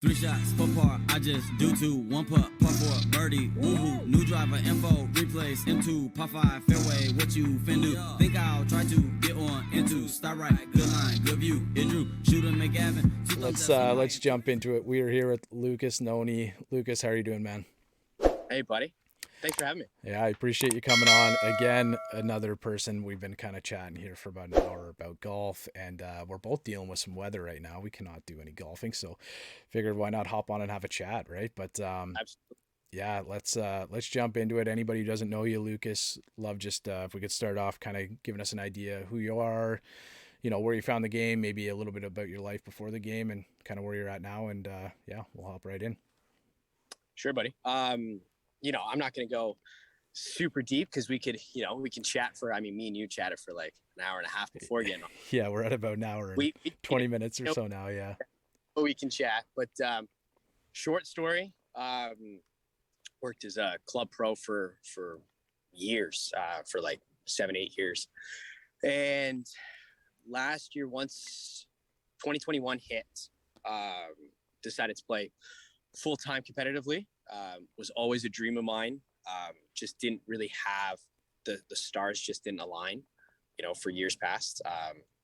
3 shots, 4 par, I just do 2. 1 putt, par 4, birdie, woohoo. New driver, info, replace, M2, par 5, fairway, what you fin do? Think I'll try to get on into, start right, good line, good view, it drew, shooter McGavin. Let's jump into it. We are here with Lucas Noni. Lucas, how are you doing, man? Hey, buddy. Thanks for having me. Yeah, I appreciate you coming on. Again, another person. We've been kind of chatting here for about an hour about golf, and we're both dealing with some weather right now. We cannot do any golfing, so figured why not hop on and have a chat, right? But Absolutely. yeah, let's jump into it. Anybody who doesn't know you, Lucas, love just if we could start off kind of giving us an idea who you are, where you found the game, maybe a little bit about your life before the game, and kind of where you're at now. And yeah, we'll hop right in. Sure, buddy. I'm not going to go super deep because we could, we can chat for, me and you chatted for like an hour and a half before getting on. Yeah, we're at about an hour and 20 minutes or so now, yeah. We can chat, but short story, worked as a club pro for years, for like 7-8 years. And last year, once 2021 hit, decided to play full-time competitively. Was always a dream of mine. Just didn't really have the stars just didn't align, for years past.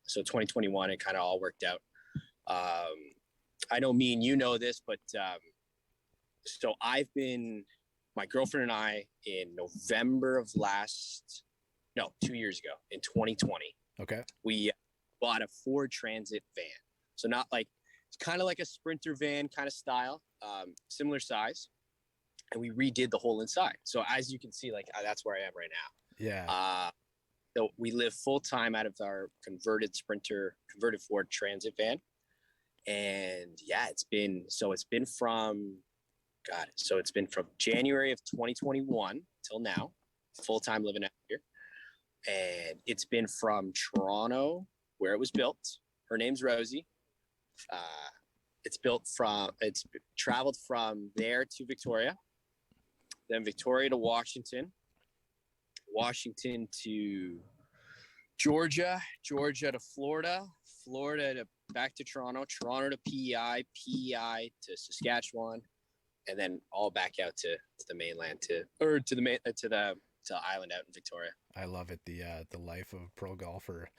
So 2021, it kind of all worked out. I know me and you know this, but so my girlfriend and I in November of 2 years ago, in 2020, okay, we bought a Ford Transit van. So not like, it's kind of like a Sprinter van kind of style, similar size. And we redid the whole inside. So as you can see, like that's where I am right now. Yeah. So we live full time out of our converted Ford Transit van. And yeah, it's been from January of 2021 till now, full time living out here. And it's been from Toronto, where it was built. Her name's Rosie. It's traveled from there to Victoria, then Victoria to Washington to Georgia to Florida to back to Toronto to PEI to Saskatchewan, and then all back out to the mainland to island out in Victoria. I love it. The life of a pro golfer.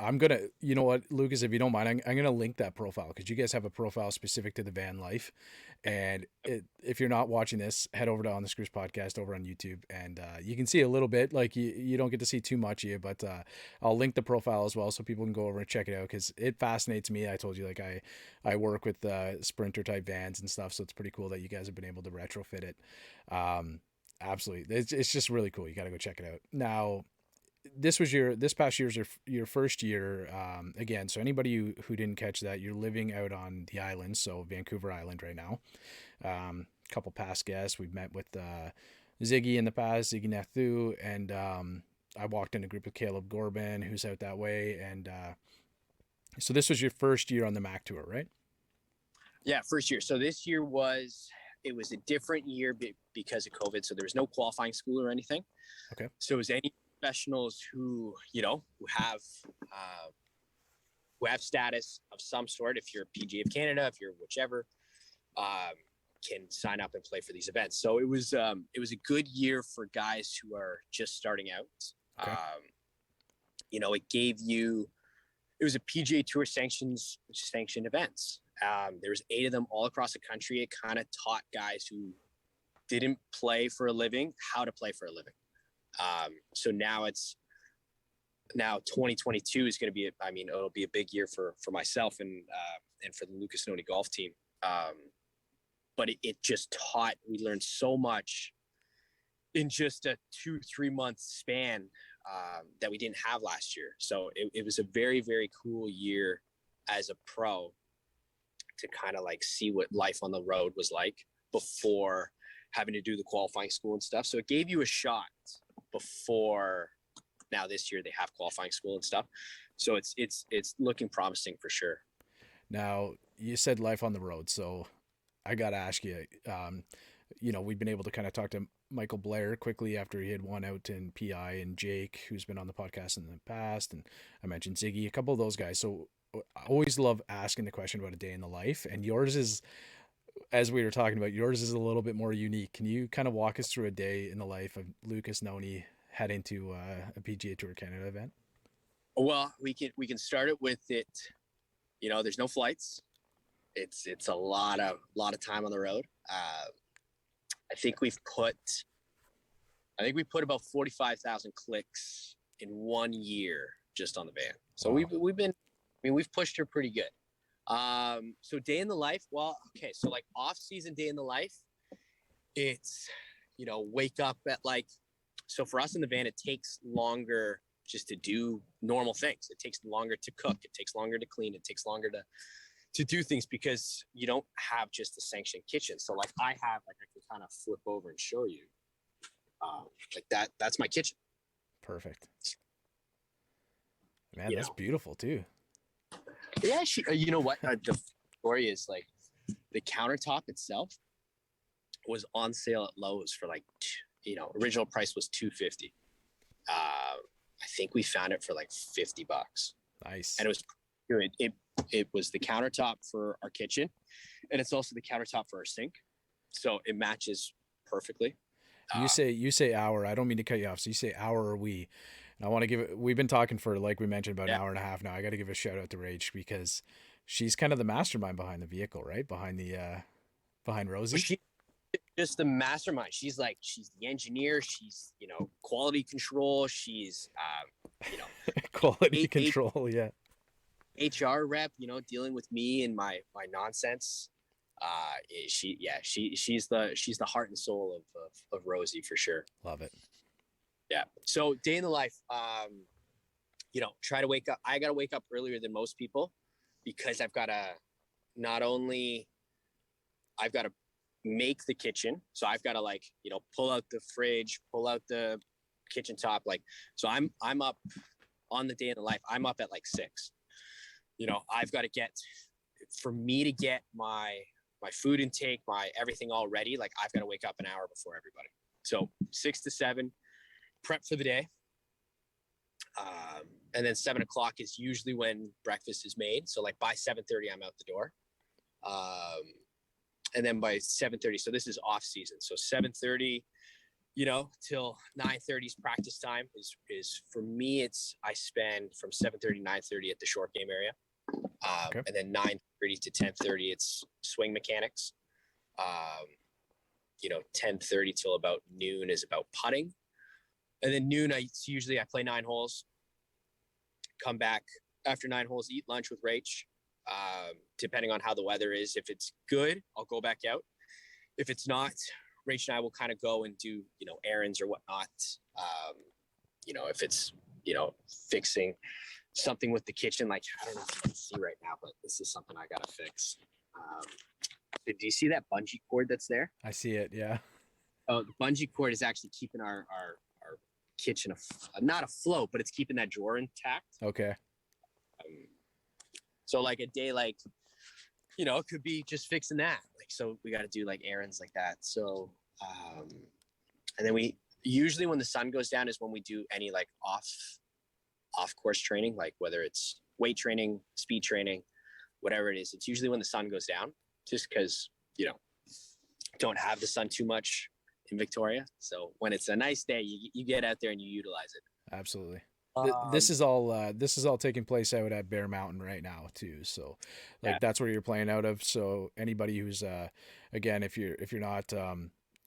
I'm going to, you know what, Lucas, if you don't mind, I'm going to link that profile because you guys have a profile specific to the van life. And if you're not watching this, head over to On the Screws podcast over on YouTube and you can see a little bit, like you don't get to see too much of you, but I'll link the profile as well so people can go over and check it out because it fascinates me. I told you, like I work with Sprinter type vans and stuff. So it's pretty cool that you guys have been able to retrofit it. Absolutely. It's just really cool. You got to go check it out. Now, this past year's your first year again, so anybody who didn't catch that, you're living out on the island, so Vancouver Island right now. Couple past guests we've met with Ziggy in the past, Ziggy Nathu, and I walked in a group with Caleb Gorban who's out that way, and so this was your first year on the Mac Tour, right? Yeah, first year. So this year was a different year because of COVID, so there was no qualifying school or anything. Okay. So it was any professionals who have status of some sort. If you're PGA of Canada, if you're whichever, can sign up and play for these events. So it was a good year for guys who are just starting out. Okay. It was a PGA Tour sanctioned events. There was 8 of them all across the country. It kind of taught guys who didn't play for a living how to play for a living. So now 2022 is going to be, it'll be a big year for myself and for the Lucas Noni golf team. But it just we learned so much in just a 2-3 month span, that we didn't have last year. So it was a very, very cool year as a pro to kind of like see what life on the road was like before having to do the qualifying school and stuff. So it gave you a shot before. Now this year they have qualifying school and stuff. So it's looking promising for sure. Now you said life on the road. So I got to ask you, we've been able to kind of talk to Michael Blair quickly after he had won out in PI, and Jake, who's been on the podcast in the past. And I mentioned Ziggy, a couple of those guys. So I always love asking the question about a day in the life, and yours is, as we were talking about, yours is a little bit more unique. Can you kind of walk us through a day in the life of Lucas Noni heading to a PGA Tour Canada event? Well, we can start it with it. There's no flights. It's a lot of time on the road. I think we put about 45,000 clicks in 1 year just on the van. So Wow. we've pushed her pretty good. So day in the life. Well, okay. So like off season day in the life, it's, wake up at so for us in the van, it takes longer just to do normal things. It takes longer to cook. It takes longer to clean. It takes longer to do things because you don't have just a sanctioned kitchen. So like I can kind of flip over and show you that's my kitchen. Perfect. Man, that's beautiful too. Yeah, you know what? The story is like the countertop itself was on sale at Lowe's for original price was $250. I think we found it for like $50. Nice. And it was it was the countertop for our kitchen, and it's also the countertop for our sink, so it matches perfectly. You say our. I don't mean to cut you off. So you say our or we. And I want to give it. We've been talking for, like we mentioned, about an hour and a half now. I got to give a shout out to Rach because she's kind of the mastermind behind the vehicle, right? Behind Rosie. She's just the mastermind. She's the engineer. She's quality control. She's quality control. Yeah. HR rep. Dealing with me and my nonsense. She's the heart and soul of Rosie for sure. Love it. Yeah. So day in the life, try to wake up. I got to wake up earlier than most people because I've got to make the kitchen. So I've got to pull out the fridge, pull out the kitchen top. So I'm up on the day in the life. I'm up at 6. I've got to for me to get my food intake, my everything all ready. I've got to wake up an hour before everybody. So 6 to 7, prep for the day. And then 7 o'clock is usually when breakfast is made. So by 7:30, I'm out the door. And then by 7:30, so this is off season. So 7:30, till 9:30 is practice time is for me. I spend from 7:30 to 9:30 at the short game area. Okay. And then 9:30 to 10:30, it's swing mechanics. 10:30 till about noon is about putting. And then noon, I play 9 holes, come back after 9 holes, eat lunch with Rach. Depending on how the weather is. If it's good, I'll go back out. If it's not, Rach and I will kind of go and do, errands or whatnot. If it's, fixing something with the kitchen, I don't know if you can see right now, but this is something I got to fix. Do you see that bungee cord that's there? I see it. Yeah. Oh, the bungee cord is actually keeping our kitchen not afloat, but it's keeping that drawer intact. Okay. So a day it could be just fixing that. So we got to do errands like that. So, and then we usually when the sun goes down is when we do any off course training, whether it's weight training, speed training, whatever it is. It's usually when the sun goes down, just because don't have the sun too much in Victoria. So when it's a nice day, you get out there and you utilize it. Absolutely. This is all taking place out at Bear Mountain right now too. So that's where you're playing out of. So anybody who's again, if you're not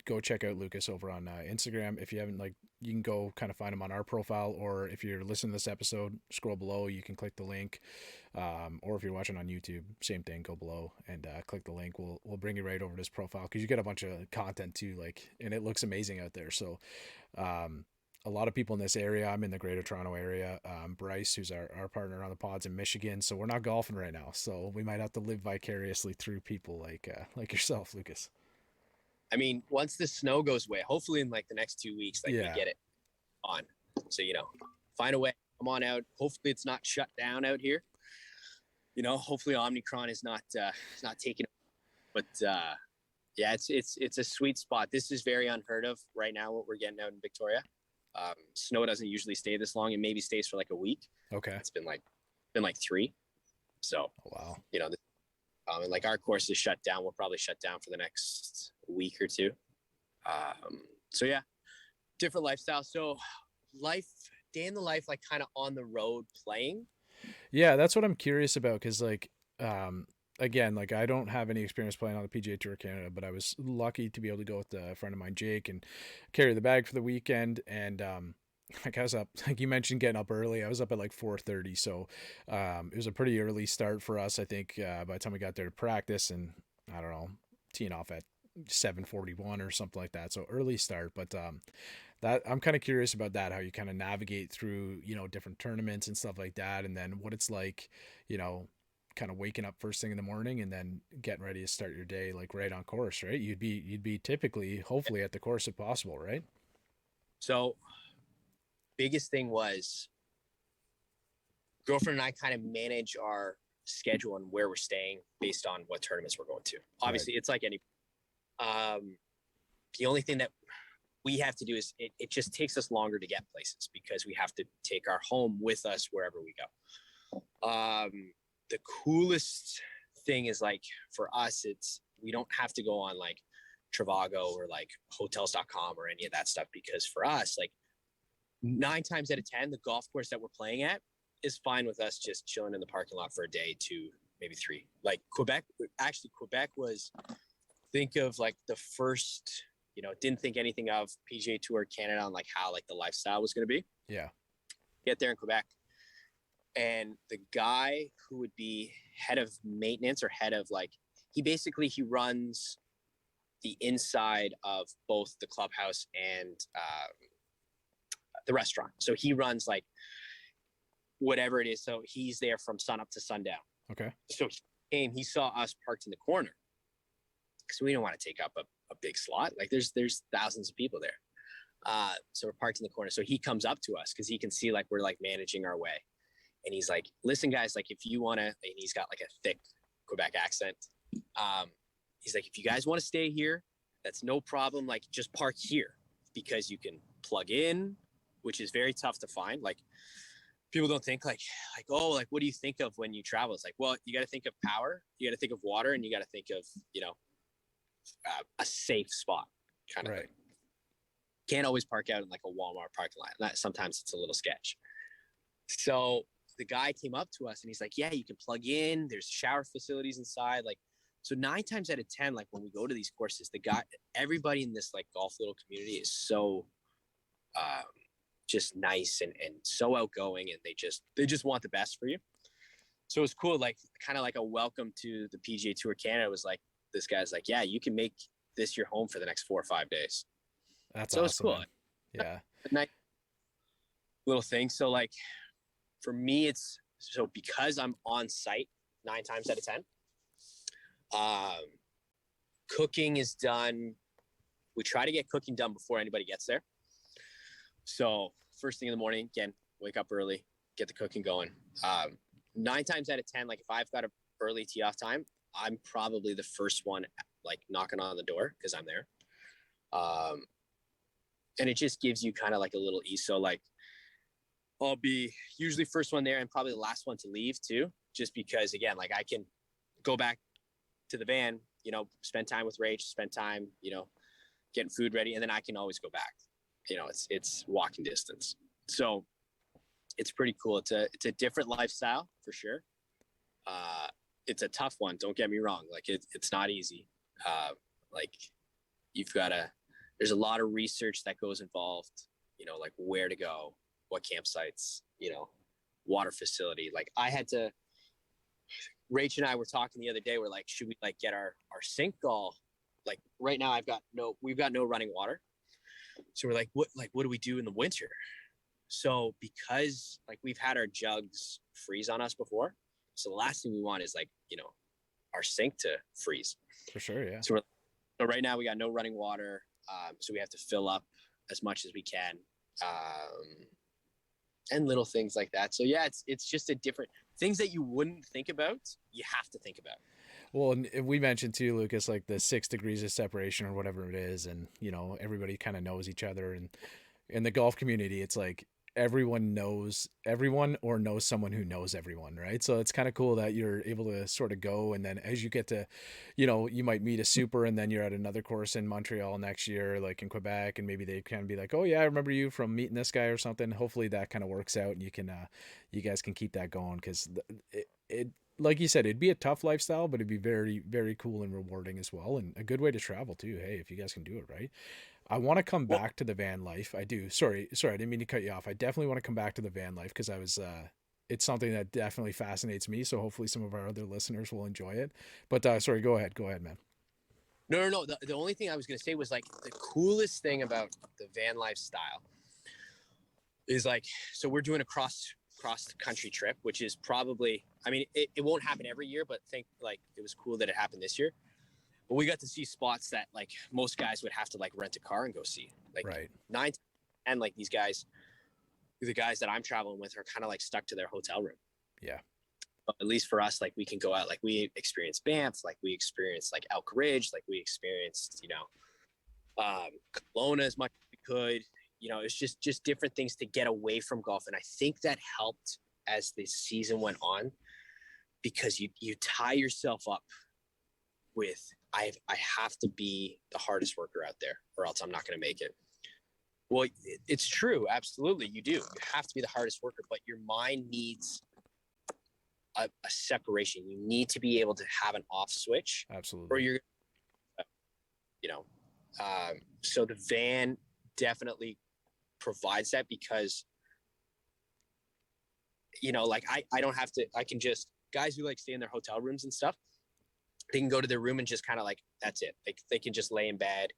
go check out Lucas over on Instagram. If you haven't, you can go kind of find him on our profile, or if you're listening to this episode, scroll below, you can click the link. Or if you're watching on YouTube, same thing, go below and click the link. We'll bring you right over to his profile because you get a bunch of content too, and it looks amazing out there. So a lot of people in this area. I'm in the Greater Toronto area. Bryce, who's our partner on the pods in Michigan, so we're not golfing right now. So we might have to live vicariously through people like yourself, Lucas. I mean, once the snow goes away, hopefully in the next 2 weeks, we get it on. So find a way, come on out. Hopefully it's not shut down out here. Hopefully Omicron is not taking. But it's a sweet spot. This is very unheard of right now. What we're getting out in Victoria. Snow doesn't usually stay this long. It maybe stays for a week. Okay. It's been 3. So, Oh, wow. you know, and like our course is shut down. We'll probably shut down for the next week or two. So yeah, different lifestyle. So life, day in the life, like kind of on the road playing. Yeah, that's what I'm curious about because, like, again, like I don't have any experience playing on the PGA Tour Canada, but I was lucky to be able to go with a friend of mine, Jake, and carry the bag for the weekend. And like I was up, like you mentioned, getting up early. I was up at like 4:30, so it was a pretty early start for us. I think by the time we got there to practice, and I don't know, teeing off at 7:41 or something like that. So early start, but that I'm kind of curious about that, how you kind of navigate through, different tournaments and stuff like that, and then what it's like, you know, kind of waking up first thing in the morning and then getting ready to start your day like right on course, right? You'd be typically, hopefully, at the course if possible, right? So biggest thing was girlfriend and I kind of manage our schedule and where we're staying based on what tournaments we're going to. Obviously, It's like any. The only thing that we have to do is it just takes us longer to get places because we have to take our home with us wherever we go. The coolest thing is like for us, we don't have to go on like Trivago or like hotels.com or any of that stuff because for us, like 9 times out of 10, the golf course that we're playing at is fine with us just chilling in the parking lot for a day, 2, maybe 3. Like Quebec was, think of like the first, didn't think anything of PGA Tour Canada on like how like the lifestyle was going to be. Yeah. Get there in Quebec. And the guy who would be head of maintenance or head of like, he runs the inside of both the clubhouse and the restaurant. So he runs like whatever it is. So he's there from sun up to sundown. Okay. So he saw us parked in the corner because we don't want to take up a big slot. Like there's thousands of people there. So we're parked in the corner. So he comes up to us because he can see like we're like managing our way. And he's like, listen, guys, like if you want to, and he's got like a thick Quebec accent. He's like, if you guys want to stay here, that's no problem. Like just park here because you can plug in, which is very tough to find. Like people don't think like, oh, like, what do you think of when you travel? It's like, well, you got to think of power, you got to think of water, and you got to think of, a safe spot kind of thing. Can't always park out in like a Walmart parking lot. Sometimes it's a little sketch. So the guy came up to us and he's like, yeah, you can plug in. There's shower facilities inside. Like, so 9 times out of 10, like when we go to these courses, everybody in this like golf little community is so just nice and so outgoing, and they just want the best for you. So it's cool. Like kind of like a welcome to the PGA Tour Canada. It was like, this guy's like, yeah, you can make this your home for the next 4 or 5 days. That's so awesome, it's cool. Man. Yeah. A nice little thing. So like for me, because I'm on site 9 times out of 10, cooking is done. We try to get cooking done before anybody gets there. So first thing in the morning, again, wake up early, get the cooking going. 9 times out of 10, like if I've got an early tee off time, I'm probably the first one like knocking on the door because I'm there. And it just gives you kind of like a little ease. So like I'll be usually first one there and probably the last one to leave too, just because again, like I can go back to the van, spend time with Rach, spend time, getting food ready, and then I can always go back. It's walking distance. So it's pretty cool. It's a different lifestyle for sure. It's a tough one. Don't get me wrong. Like it's not easy. Like there's a lot of research that goes involved, like where to go, what campsites, water facility. Like Rach and I were talking the other day. We're like, should we like get our sink all, like right now we've got no running water. So we're like, what do we do in the winter? So because like we've had our jugs freeze on us before. So the last thing we want is like, our sink to freeze. For sure. Yeah. So right now we got no running water. So we have to fill up as much as we can. And little things like that. So yeah, it's just a different things that you wouldn't think about. You have to think about. Well, and we mentioned too, Lucas, like the 6 degrees of separation or whatever it is. And, everybody kind of knows each other. And in the golf community, it's like everyone knows everyone or knows someone who knows everyone, right? So it's kind of cool that you're able to sort of go, and then as you get to, you might meet a super, and then you're at another course in Montreal next year, like in Quebec, and maybe they can be like, oh yeah, I remember you from meeting this guy or something. Hopefully that kind of works out, and you guys can keep that going, because it like you said, it'd be a tough lifestyle, but it'd be very, very cool and rewarding as well, and a good way to travel too. Hey, if you guys can do it right. I want to come Well, back to the van life. I do. Sorry, I didn't mean to cut you off. I definitely want to come back to the van life, because it's something that definitely fascinates me. So hopefully some of our other listeners will enjoy it. But sorry, go ahead, man. no. The only thing I was gonna say was like the coolest thing about the van lifestyle is like, so we're doing a cross country trip, which is probably, I mean, it won't happen every year, but think like it was cool that it happened this year. But we got to see spots that like most guys would have to like rent a car and go see. Like Right. 9 and like these guys, the guys that I'm traveling with are kind of like stuck to their hotel room. Yeah. But at least for us, like we can go out, like we experienced Banff, like we experienced like Elk Ridge, like we experienced, Kelowna as much as we could. It's just different things to get away from golf. And I think that helped as the season went on, because you tie yourself up with, I have to be the hardest worker out there or else I'm not going to make it. Well, it's true. Absolutely. You do. You have to be the hardest worker, but your mind needs a separation. You need to be able to have an off switch, Absolutely. or you're, so the van definitely provides that, because, like I don't have to, I can just, guys who like stay in their hotel rooms and stuff, they can go to their room and just kind of like, that's it. Like they can just lay in bed,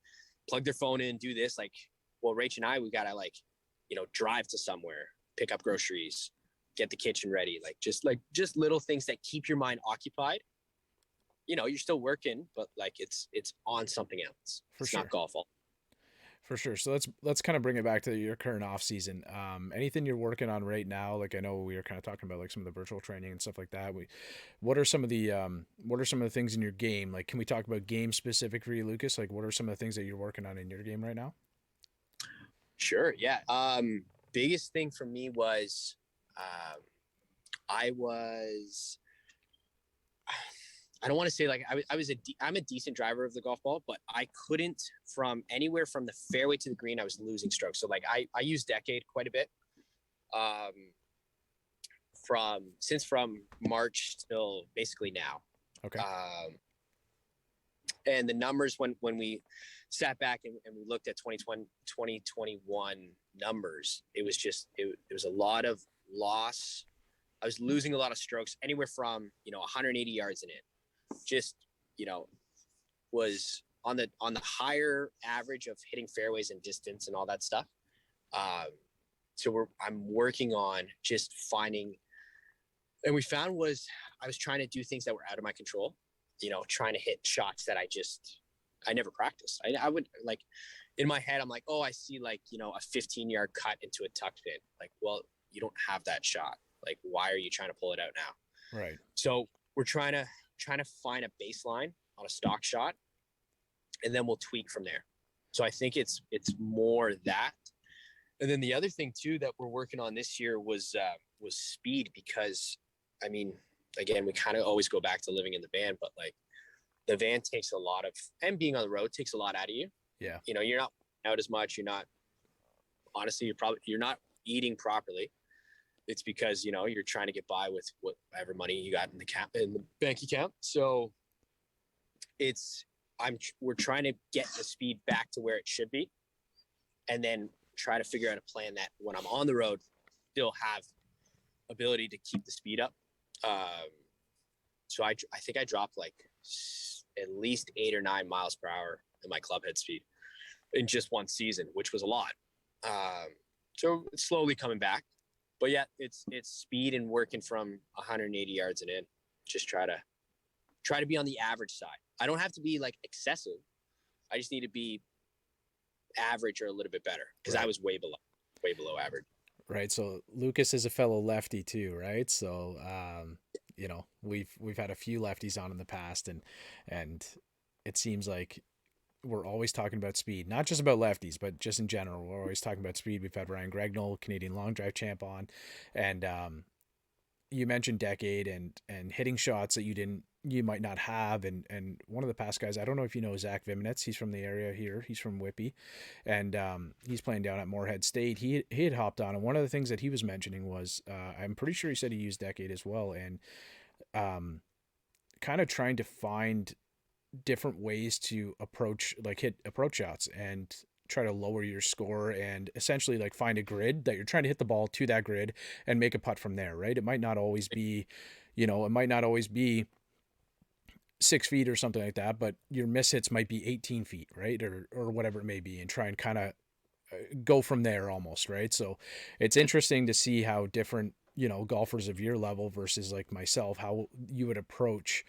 plug their phone in, do this. Like, well, Rach and I, we gotta like, drive to somewhere, pick up groceries, get the kitchen ready. Like just little things that keep your mind occupied. You're still working, but like it's on something else. It's sure. not golf. For sure. So let's kind of bring it back to your current off season. Anything you're working on right now? Like I know we were kind of talking about like some of the virtual training and stuff like that. What are some of the things in your game? Like, can we talk about game specific for you, Lucas? Like, what are some of the things that you're working on in your game right now? Sure. Yeah. Biggest thing for me was, I don't want to say like I'm a decent driver of the golf ball, but I couldn't, from anywhere from the fairway to the green, I was losing strokes. So like I use Decade quite a bit, from March till basically now. Okay. And the numbers when we sat back and we looked at 2021 numbers, it was a lot of loss. I was losing a lot of strokes, anywhere from 180 yards and in. Just was on the higher average of hitting fairways and distance and all that stuff. So I'm working on just finding, and we found was I was trying to do things that were out of my control, trying to hit shots that I never practiced. I would like, in my head, I'm like, oh, I see like, a 15-yard cut into a tuck pin. Like, well, you don't have that shot. Like, why are you trying to pull it out now? Right. So we're trying to find a baseline on a stock shot, and then we'll tweak from there. So I think it's more that. And then the other thing too that we're working on this year was speed, because I mean, again, we kind of always go back to living in the van, but like the van takes a lot of, and being on the road takes a lot out of you. Yeah. You're not out as much. Honestly, you're not eating properly. It's because, you're trying to get by with whatever money you got in the bank account. So we're trying to get the speed back to where it should be, and then try to figure out a plan that when I'm on the road, still have ability to keep the speed up. So I think I dropped like at least 8 or 9 miles per hour in my club head speed in just one season, which was a lot. So it's slowly coming back. But yeah, it's speed and working from 180 yards and in. Just try to be on the average side. I don't have to be like excessive. I just need to be average or a little bit better, because I was way below average. Right. So Lucas is a fellow lefty too, right? So we've had a few lefties on in the past, and it seems like we're always talking about speed, not just about lefties, but just in general. We're always talking about speed. We've had Ryan Gregnell, Canadian long drive champ, on, and you mentioned decade and hitting shots that you might not have, and one of the past guys, I don't know if you know Zach Viminetz, he's from the area here, he's from Whippy, and he's playing down at Moorhead State. He had hopped on, and one of the things that he was mentioning was I'm pretty sure he said he used decade as well, and kind of trying to find different ways to hit approach shots and try to lower your score, and essentially like find a grid that you're trying to hit the ball to that grid and make a putt from there, right? It might not always be, it might not always be 6 feet or something like that, but your miss hits might be 18 feet, right? Or whatever it may be, and try and kind of go from there almost, right? So it's interesting to see how different, golfers of your level versus like myself, how you would approach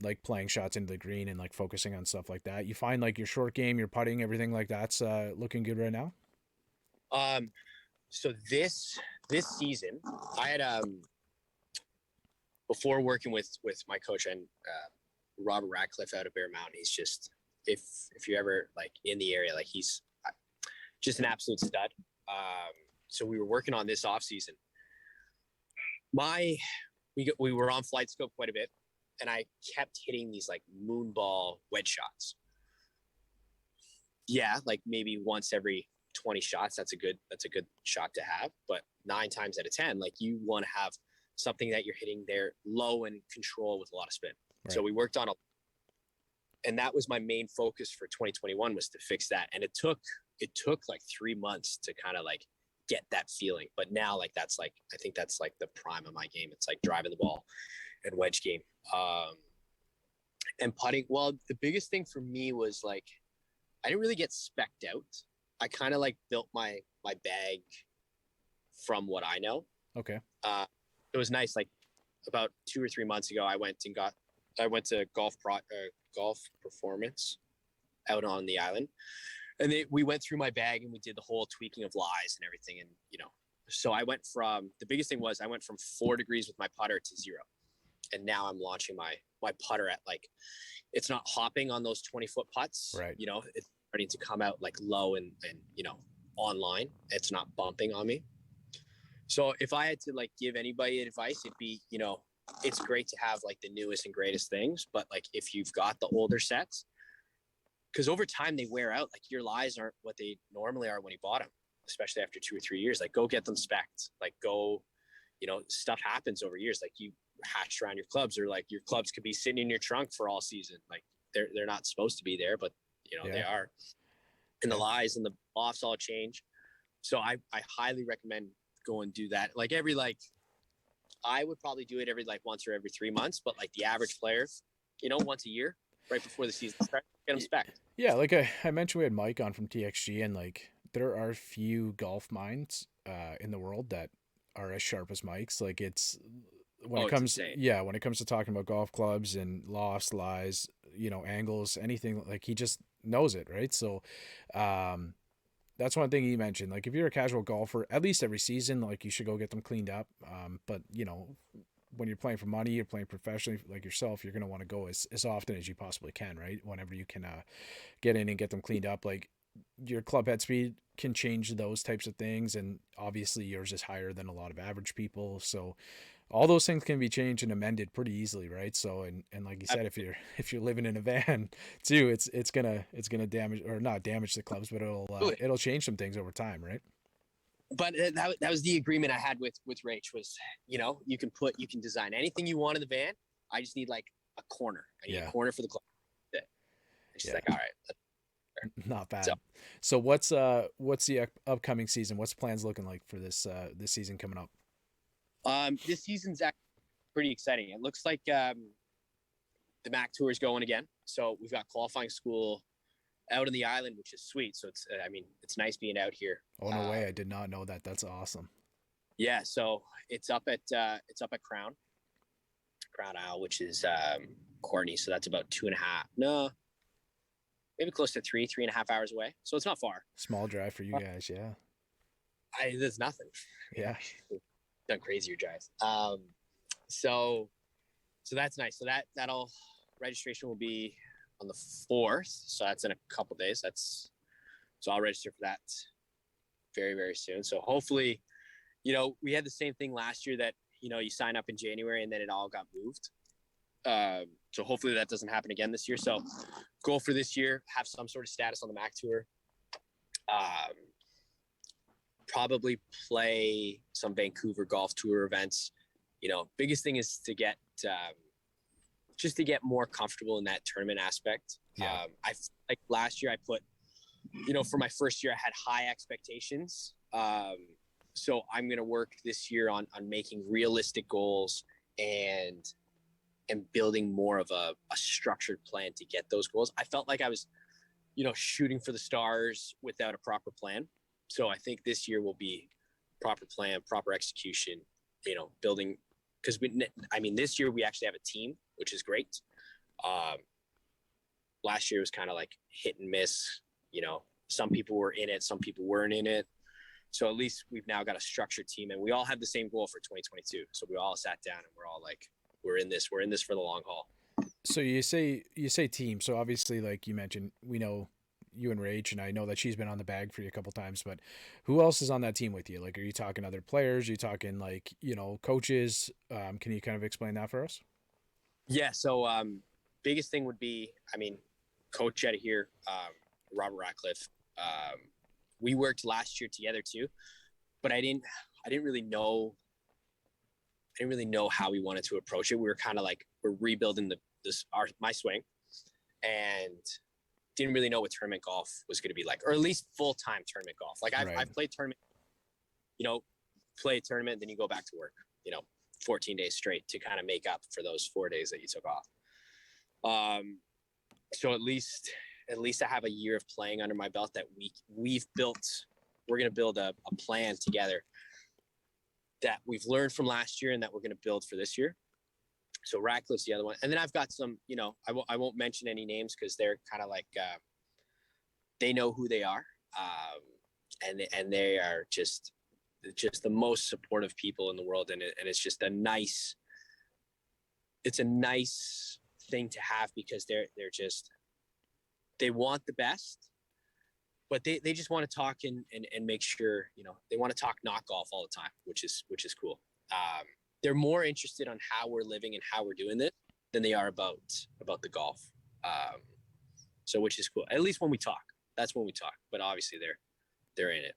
like playing shots into the green and like focusing on stuff like that. You find like your short game, your putting, everything like that's looking good right now? So this season, I had before working with my coach and Robert Ratcliffe out of Bear Mountain. He's just, if you're ever like in the area, like he's just an absolute stud. So we were working on this off season. We were on Flight Scope quite a bit, and I kept hitting these like moonball wedge shots. Yeah, like maybe once every 20 shots, that's a good shot to have. But 9 times out of 10, like you want to have something that you're hitting there low and control with a lot of spin. Right. So we worked on and that was my main focus for 2021, was to fix that. And it took like 3 months to kind of like get that feeling. But now, like, that's like, I think that's like the prime of my game. It's like driving the ball and wedge game. And putting, well, the biggest thing for me was like, I didn't really get specced out. I kind of like built my bag from what I know. Okay. It was nice. Like about 2 or 3 months ago, I went to golf performance out on the island, and we went through my bag and we did the whole tweaking of lies and everything. And, so I went from, the biggest thing was I went from 4 degrees with my putter to 0. And now I'm launching my putter at like, it's not hopping on those 20-foot putts. Right. It's starting to come out like low and online. It's not bumping on me. So if I had to like give anybody advice, it'd be, it's great to have like the newest and greatest things, but like if you've got the older sets, because over time they wear out, like your lies aren't what they normally are when you bought them, especially after 2 or 3 years. Like go get them specced, like go, stuff happens over years. Like you hatched around your clubs, or like your clubs could be sitting in your trunk for all season. Like they're not supposed to be there, but they are. And the lies and the offs all change. So I highly recommend go and do that. Like I would probably do it every like once or every 3 months, but like the average player, once a year, right before the season starts, get them specced. Yeah, like I mentioned, we had Mike on from TXG, and like there are few golf minds in the world that are as sharp as Mike's. Like it's when it comes to talking about golf clubs and lost lies, angles, anything, like he just knows it, right? So that's one thing he mentioned. Like if you're a casual golfer, at least every season, like you should go get them cleaned up. But when you're playing for money, you're playing professionally like yourself, you're going to want to go as often as you possibly can, right? Whenever you can get in and get them cleaned up. Like your club head speed can change those types of things, and obviously yours is higher than a lot of average people. So all those things can be changed and amended pretty easily, right? So and like you said, if you're living in a van too, it's gonna damage, or not damage the clubs, but it'll change some things over time, right? But that was the agreement I had with Rach was, you can design anything you want in the van. I just need like a corner. I need a corner for the club. And she's like, all right. Not bad. So what's the upcoming season? What's plans looking like for this season coming up? This season's actually pretty exciting. It looks like the MAC Tour is going again. So we've got qualifying school out on the island, which is sweet. So it's nice being out here. Oh, no way. I did not know that. That's awesome. Yeah. So it's up at Crown Isle, which is Courtney. So that's about 2.5. Maybe close to 3.5 hours away. So it's not far. Small drive for you guys. Yeah. There's nothing. Yeah. Done crazier drives. So that's nice. So that'll registration will be on the 4th. So that's in a couple days. So I'll register for that very, very soon. So hopefully, you know, we had the same thing last year that, you know, you sign up in January and then it all got moved. So hopefully that doesn't happen again this year. So goal for this year, have some sort of status on the MAC tour. Probably play some Vancouver golf tour events. You know, biggest thing is to get, just to get more comfortable in that tournament aspect. Yeah. I like last year I put, you know, for my first year I had high expectations. So I'm going to work this year on making realistic goals and building more of a structured plan to get those goals. I felt like I was, you know, shooting for the stars without a proper plan. So I think this year will be proper plan, proper execution, you know, building, because this year we actually have a team, which is great. Last year was kind of like hit and miss, you know, some people were in it, some people weren't in it. So at least we've now got a structured team, and we all have the same goal for 2022. So we all sat down and we're all like, we're in this for the long haul. So you say team. So obviously, like you mentioned, we know you and Rach, and I know that she's been on the bag for you a couple times, but who else is on that team with you? Like, are you talking other players? Are you talking like, you know, coaches? Can you kind of explain that for us? Yeah. So biggest thing would be, I mean, coach out of here, Robert Ratcliffe. We worked last year together too, but I didn't really know how we wanted to approach it. We were kind of like, we're rebuilding my swing, and didn't really know what tournament golf was going to be like, or at least full-time tournament golf. Like I've played tournament, you know, play a tournament, then you go back to work, you know, 14 days straight to kind of make up for those 4 days that you took off. So at least I have a year of playing under my belt that we're going to build a plan together that we've learned from last year and that we're going to build for this year. So Ratcliffe's the other one. And then I've got some, you know, I won't mention any names because they're kind of like, they know who they are. And they are just the most supportive people in the world. And it's just a nice thing to have, because they want the best, but they just want to talk and make sure, you know, they want to talk not golf all the time, which is cool. They're more interested on how we're living and how we're doing this than they are about the golf. So which is cool. At least when we talk, that's when we talk, but obviously they're in it.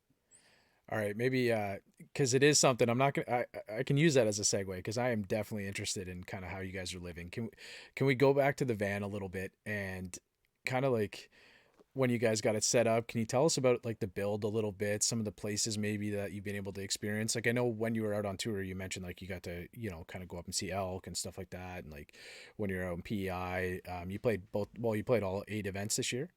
All right, maybe because it is something I'm not gonna. I can use that as a segue, because I am definitely interested in kind of how you guys are living. Can we go back to the van a little bit and kind of like when you guys got it set up? Can you tell us about like the build a little bit, some of the places maybe that you've been able to experience? Like I know when you were out on tour, you mentioned like you got to, you know, kind of go up and see elk and stuff like that, and like when you're out in PEI, you played you played all 8 events this year.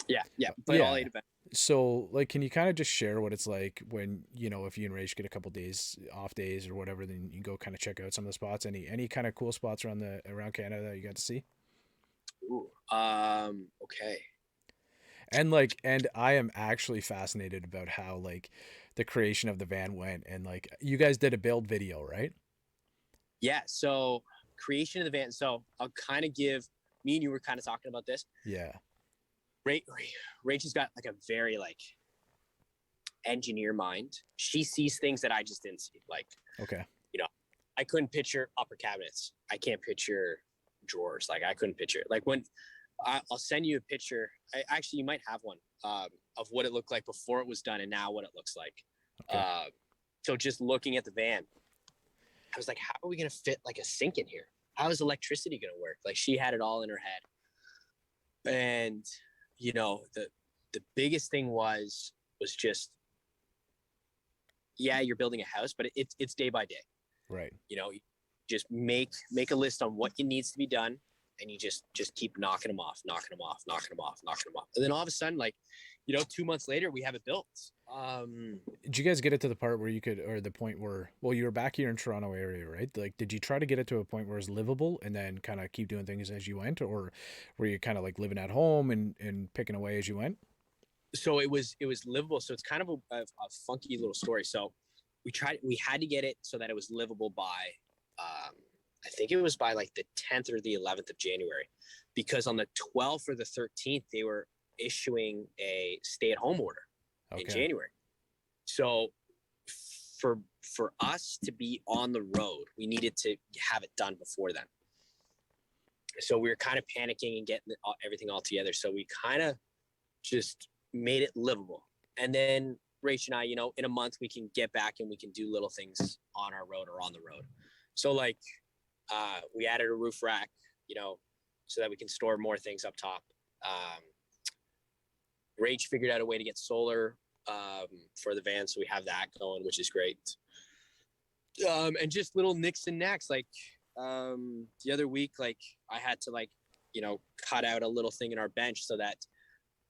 Yeah, played all 8 events. So like, can you kind of just share what it's like when, you know, if you and Rach get a couple days off days or whatever, then you go kind of check out some of the spots, any kind of cool spots around Canada that you got to see? Ooh, okay. And I am actually fascinated about how like the creation of the van went, and like you guys did a build video, right? Yeah. So creation of the van. So I'll kind of give, me and you were kind of talking about this. Yeah. Rachel's got like a very like engineer mind. She sees things that I just didn't see. Like, okay, you know, I couldn't picture upper cabinets. I can't picture drawers. Like I couldn't picture it. Like when I'll send you a picture. Actually, you might have one of what it looked like before it was done and now what it looks like. Okay. So just looking at the van, I was like, how are we going to fit like a sink in here? How is electricity going to work? Like she had it all in her head. And, you know, the biggest thing was just, yeah, you're building a house, but it's day by day. Right. You know, just make a list on what needs to be done, and you just keep knocking them off. And then all of a sudden, like, you know, 2 months later, we have it built. Did you guys get it to the part where you could, or the point where, well, you were back here in Toronto area, right? Like, did you try to get it to a point where it's livable and then kind of keep doing things as you went, or were you kind of like living at home and picking away as you went? So it was livable. So it's kind of a funky little story. So we had to get it so that it was livable by, I think it was by like the 10th or the 11th of January, because on the 12th or the 13th, they were issuing a stay-at-home order in January. So for us to be on the road, we needed to have it done before then. So we were kind of panicking and getting everything all together. So we kind of just made it livable. And then Rach and I, in a month we can get back and we can do little things on our road or on the road. So like we added a roof rack, so that we can store more things up top. Rach figured out a way to get solar for the van, so we have that going, which is great. And just little nicks and knacks, like the other week, like I had to cut out a little thing in our bench so that,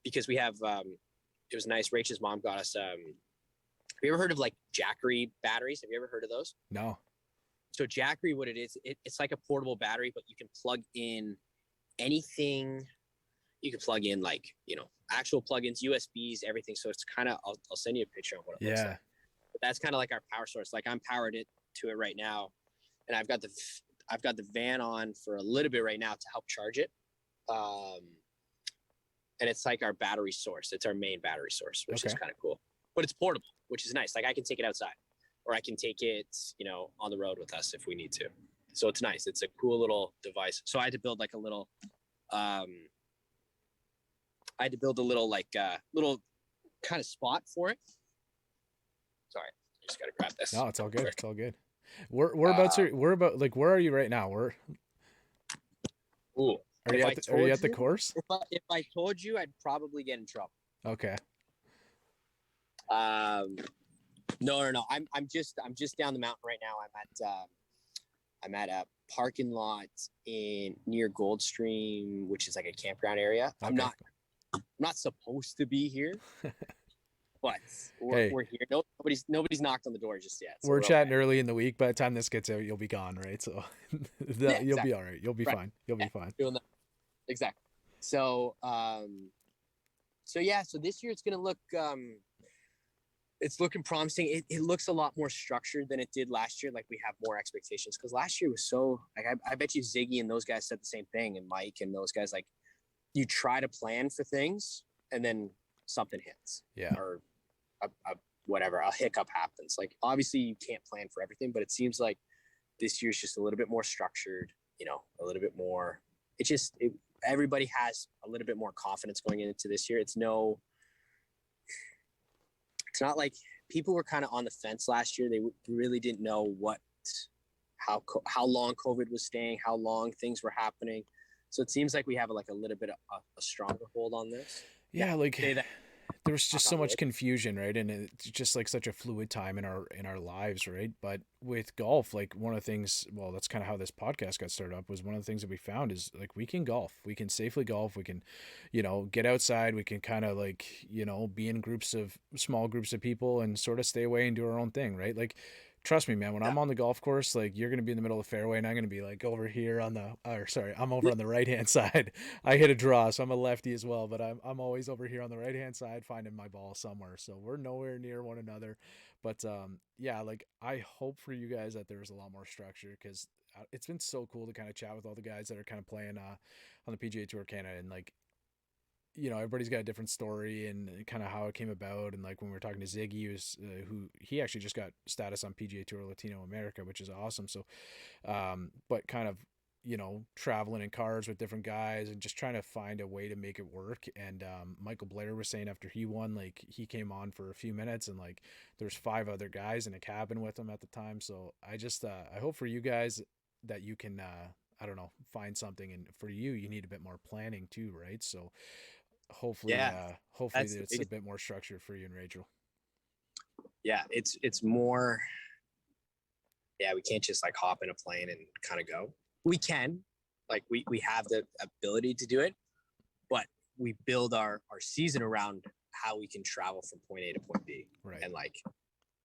because we have it was nice, Rach's mom got us have you ever heard of like Jackery batteries? Have you ever heard of those? No. So Jackery, what it is, it's like a portable battery, but you can plug in anything. You can plug in actual plugins, USBs, everything. So it's kind of, I'll send you a picture of what it looks like. But that's kind of like our power source. Like I'm powered to it right now, and I've got the van on for a little bit right now to help charge it. And it's like our battery source. It's our main battery source, which is kind of cool. But it's portable, which is nice. Like I can take it outside, or I can take it, on the road with us if we need to. So it's nice. It's a cool little device. So I had to build like a little, little kind of spot for it. Sorry, I just gotta grab this. No, it's all good. It's all good. Whereabouts where are you right now? Are you at the course? If I told you, I'd probably get in trouble. Okay. No. I'm just down the mountain right now. I'm at a parking lot near Goldstream, which is like a campground area. Okay. I'm not supposed to be here, but we're here. Nobody's knocked on the door just yet. So we're chatting early in the week. By the time this gets out, you'll be gone, right? So exactly. You'll be all right. You'll be fine. You'll be fine. Exactly. So so this year it's gonna look it's looking promising. It looks a lot more structured than it did last year. Like we have more expectations, because last year was so like I bet you Ziggy and those guys said the same thing, and Mike and those guys, like you try to plan for things and then something hits. Yeah. Or a hiccup happens. Like obviously you can't plan for everything, but it seems like this year's just a little bit more structured, a little bit more. Everybody has a little bit more confidence going into this year. It's not like people were kind of on the fence last year. They really didn't know how long COVID was staying, how long things were happening. So it seems like we have a little bit of a stronger hold on this. Yeah, like there was just so much confusion, right? And it's just like such a fluid time in our lives, right? But with golf, like one of the things, well, that's kind of how this podcast got started up, was one of the things that we found is like we can golf. We can safely golf. We can, get outside. We can kind of be in small groups of people and sort of stay away and do our own thing, right? Like, trust me, man, when I'm on the golf course, like you're going to be in the middle of the fairway and I'm going to be like over here I'm over on the right-hand side. I hit a draw, so I'm a lefty as well, but I'm always over here on the right-hand side finding my ball somewhere. So we're nowhere near one another. But yeah, like I hope for you guys that there's a lot more structure, because it's been so cool to kind of chat with all the guys that are kind of playing on the PGA Tour Canada, and like, everybody's got a different story and kind of how it came about. And like when we were talking to Ziggy, he actually just got status on PGA Tour Latino America, which is awesome. So, but kind of, traveling in cars with different guys and just trying to find a way to make it work. And Michael Blair was saying after he won, like he came on for a few minutes and like there's 5 other guys in a cabin with him at the time. So I just, I hope for you guys that you can, I don't know, find something. And for you need a bit more planning too, right? So hopefully it's a bit more structured for you and Rachel. Yeah, it's more. Yeah, we can't just like hop in a plane and kind of go. We can, like we have the ability to do it, but we build our season around how we can travel from point A to point B, right? And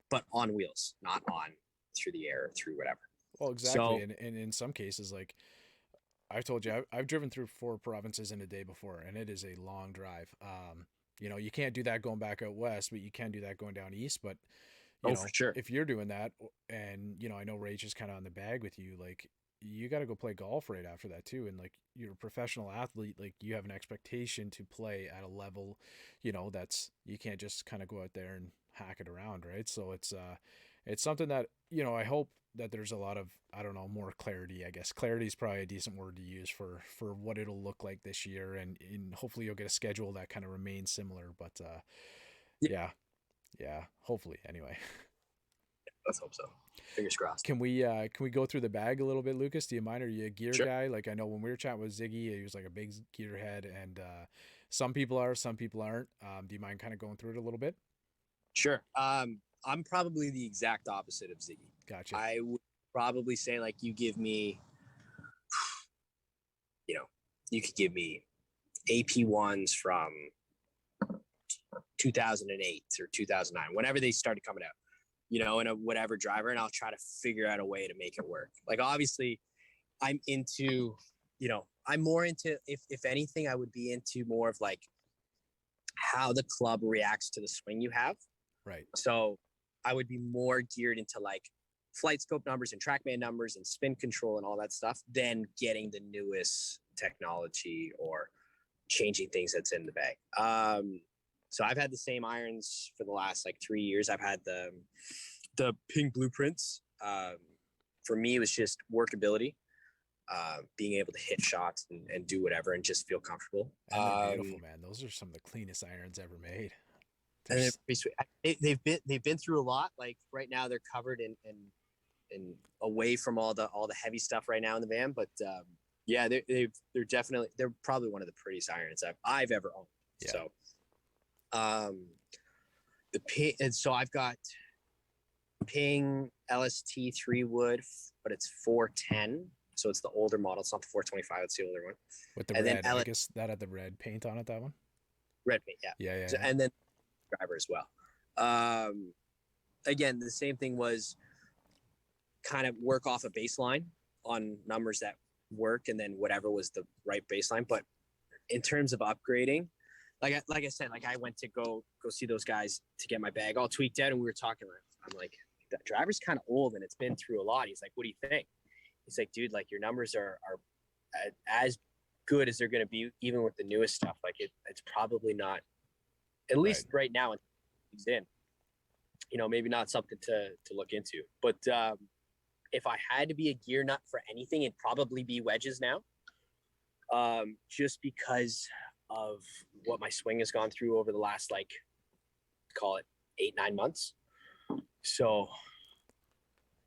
but on wheels, not on through the air, through whatever. Well, exactly. So, and in some cases, like I've told you, I've driven through 4 provinces in a day before, and it is a long drive. You can't do that going back out west, but you can do that going down east. But for sure, if you're doing that, and I know Rach is kind of on the bag with you, like you got to go play golf right after that too. And like you're a professional athlete, like you have an expectation to play at a level, that's, you can't just kind of go out there and hack it around, right? So it's something that, I hope that there's a lot of, I don't know, more clarity. I guess clarity is probably a decent word to use for what it'll look like this year, and hopefully you'll get a schedule that kind of remains similar. But Yeah. yeah, hopefully. Anyway, Let's hope so. Fingers crossed. can we go through the bag a little bit, Lucas? Do you mind? Are you a gear Sure. guy? Like I know when we were chatting with Ziggy, he was like a big gearhead, and some people are, some people aren't. Do you mind kind of going through it a little bit? Sure. I'm probably the exact opposite of Ziggy. Gotcha. I would probably say like you give me, you could give me AP ones from 2008 or 2009, whenever they started coming out, in a whatever driver, and I'll try to figure out a way to make it work. Like obviously I'm into, I'm more into, if anything, I would be into more of like how the club reacts to the swing you have. Right. So I would be more geared into like flight scope numbers and TrackMan numbers and spin control and all that stuff than getting the newest technology or changing things that's in the bag. So I've had the same irons for the last like 3 years. I've had the Ping blueprints. For me, it was just workability, being able to hit shots and do whatever and just feel comfortable. And they're beautiful, man. Those are some of the cleanest irons ever made. And they're pretty sweet. They've been through a lot. Like right now, they're covered in away from all the heavy stuff right now in the van. But yeah, they're probably one of the prettiest irons I've ever owned. Yeah. So so I've got Ping LST3 wood, but it's 410. So it's the older model. It's not the 425. It's the older one. With the red, I guess that had the red paint on it, that one? Red paint, yeah. Yeah. So, and then driver as well. Again, the same thing was kind of work off a baseline on numbers that work, and then whatever was the right baseline. But in terms of upgrading, like I said, like I went to go see those guys to get my bag all tweaked out, and we were talking. I'm like, that driver's kind of old and it's been through a lot. He's like, what do you think? He's like, dude, like your numbers are as good as they're going to be, even with the newest stuff. Like it's probably not, at least right now, he's in, maybe not something to look into. But if I had to be a gear nut for anything, it'd probably be wedges now, just because of what my swing has gone through over the last, like, call it 8-9 months. So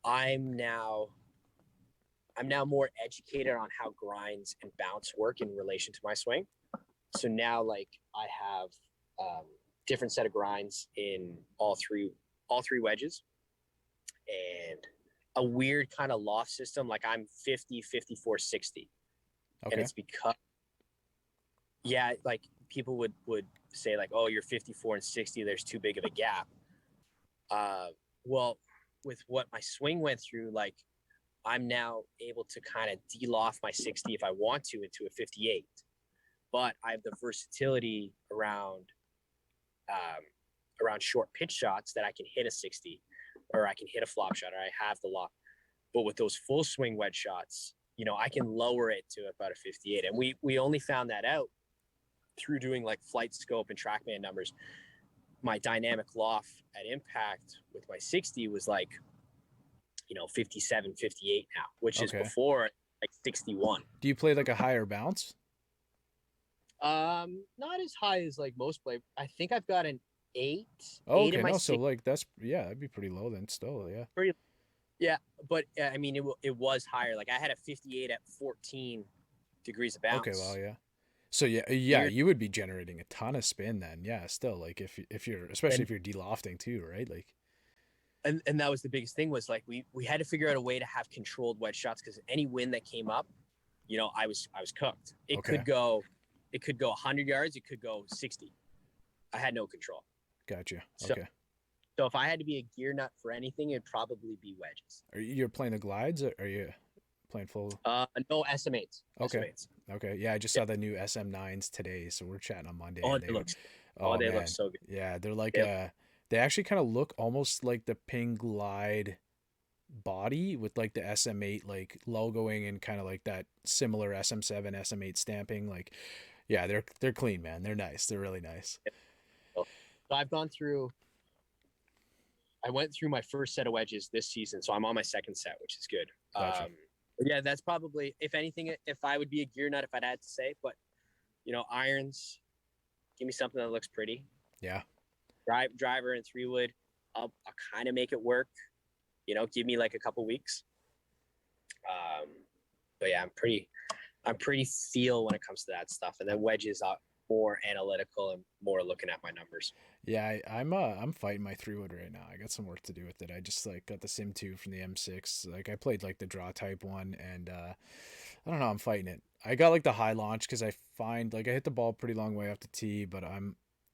I'm now more educated on how grinds and bounce work in relation to my swing. So now, like, I have different set of grinds in all three wedges, and a weird kind of loft system. Like I'm 50, 54, 60. Okay. And it's because, yeah, like people would say like, oh, you're 54 and 60, there's too big of a gap. Well, with what my swing went through, like I'm now able to kind of de-loft my 60 if I want to into a 58. But I have the versatility around short pitch shots that I can hit a 60, or I can hit a flop shot, or I have the loft. But with those full swing wedge shots, I can lower it to about a 58. And we only found that out through doing like flight scope and TrackMan numbers. My dynamic loft at impact with my 60 was like, 57, 58 now, which is before like 61. Do you play like a higher bounce? Not as high as like most play. I think I've got an 8. Oh, okay. No, so like that'd be pretty low then still, yeah. Yeah, but I mean, it was higher. Like I had a 58 at 14 degrees of bounce. Okay, well, yeah. So yeah, you would be generating a ton of spin then. Yeah, still like if you're, especially if you're de-lofting too, right? Like, and that was the biggest thing, was like we had to figure out a way to have controlled wedge shots, because any wind that came up, I was cooked. It could go 100 yards, it could go 60. I had no control. Gotcha. Okay. So if I had to be a gear nut for anything, it'd probably be wedges. You're playing the glides, or are you playing full? No, SM8s. Okay. SM8s. Okay. Yeah, I just saw the new SM9s today, so we're chatting on Monday. Oh, they look so good. Yeah, they're like they actually kind of look almost like the Ping Glide body with like the SM8 like logoing and kind of like that similar SM7 SM8 stamping. Like, yeah, they're clean, man. They're nice. They're really nice. So I went through my first set of wedges this season, so I'm on my second set, which is good. Gotcha. Yeah, that's probably, if anything, if I would be a gear nut, if I'd had to say, but irons, give me something that looks pretty. Yeah. Driver and 3-wood, I'll kind of make it work. Give me like a couple weeks. But yeah, I'm pretty feel when it comes to that stuff, and then wedges are more analytical and more looking at my numbers. Yeah, I'm fighting my 3-wood right now. I got some work to do with it. I just like got the Sim 2 from the M6. Like I played like the draw type one, and I don't know, I'm fighting it. I got like the high launch because I find like I hit the ball pretty long way off the tee, but I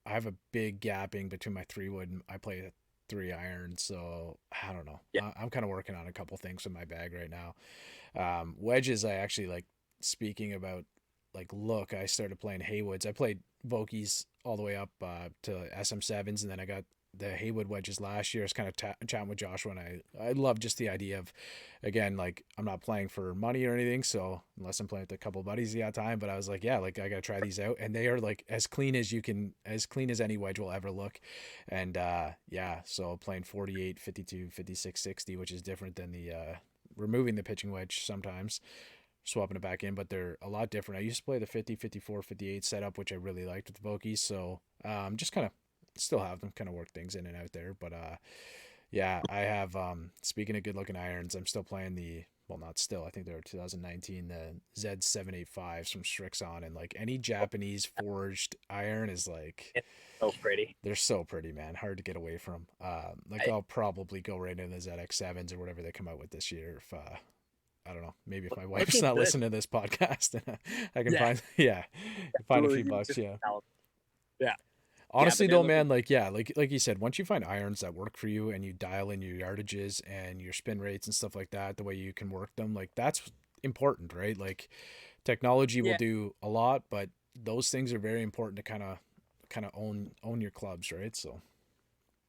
have a big gapping between my 3-wood and I play a 3-iron, so I don't know. Yeah. I'm kind of working on a couple things with my bag right now. Wedges, I actually like, speaking about like look, I started playing Haywoods. I played Vokies all the way up to SM7s, and then I got the Haywood wedges last year. I was kind of chatting with Joshua, and I love just the idea of, again, like I'm not playing for money or anything, so unless I'm playing with a couple of buddies at the time, but I was like, yeah, like I gotta try these out, and they are like as clean as any wedge will ever look. And yeah, so playing 48, 52, 56, 60, which is different than the removing the pitching wedge sometimes, swapping it back in, but they're a lot different. I used to play the 50, 54, 58 setup, which I really liked with the Vokies, so just kind of still have them kind of work things in and out there. But yeah, I have, speaking of good looking irons, I'm still playing not still, I think they were 2019, the Z785s from Strixon, and like any Japanese forged iron is like, It's so pretty. they're so pretty, man. Hard to get away from. I'll probably go right into the ZX7s or whatever they come out with this year if I don't know, maybe if my wife's not listening to this podcast, I can find find a few bucks. Yeah. Yeah. Honestly though, man, like you said, once you find irons that work for you and you dial in your yardages and your spin rates and stuff like that, the way you can work them, like that's important, right? Like technology will do a lot, but those things are very important to kind of own your clubs, right? So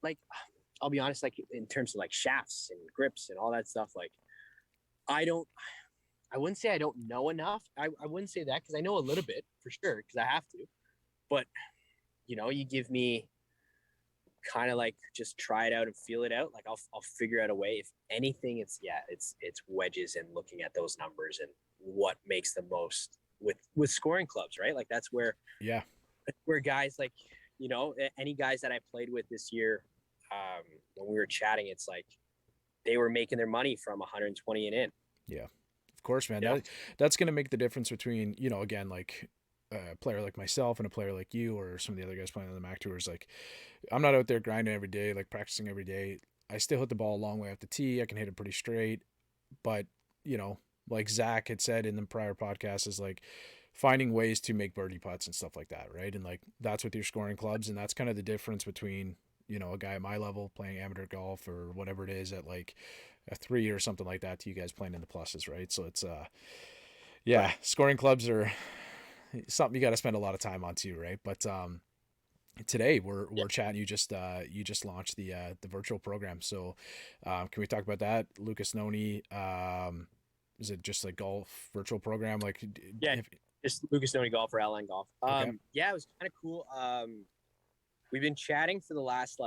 like, I'll be honest, like in terms of like shafts and grips and all that stuff, like I wouldn't say I don't know enough. I wouldn't say that, because I know a little bit for sure, because I have to. But you give me kind of like just try it out and feel it out. Like I'll figure out a way. If anything, it's wedges and looking at those numbers and what makes the most with scoring clubs, right? Like that's where guys like any guys that I played with this year, when we were chatting, it's like they were making their money from 120 and in. Yeah, of course, man. Yeah. That's going to make the difference between, again, like a player like myself and a player like you or some of the other guys playing on the Mac Tours. Like, I'm not out there grinding every day, like practicing every day. I still hit the ball a long way off the tee. I can hit it pretty straight. But, like Zach had said in the prior podcast, is like finding ways to make birdie putts and stuff like that, right? And like that's with your scoring clubs. And that's kind of the difference between, a guy at my level playing amateur golf or whatever it is at like a 3 or something like that to you guys playing in the pluses, right? So it's scoring clubs are something you got to spend a lot of time on too, right? But today we're chatting. You just launched the virtual program, so can we talk about that? Lucas Noni, is it just like golf virtual program? Like just Lucas Noni Golf or LN Golf. Okay. Yeah, it was kind of cool. We've been chatting for the last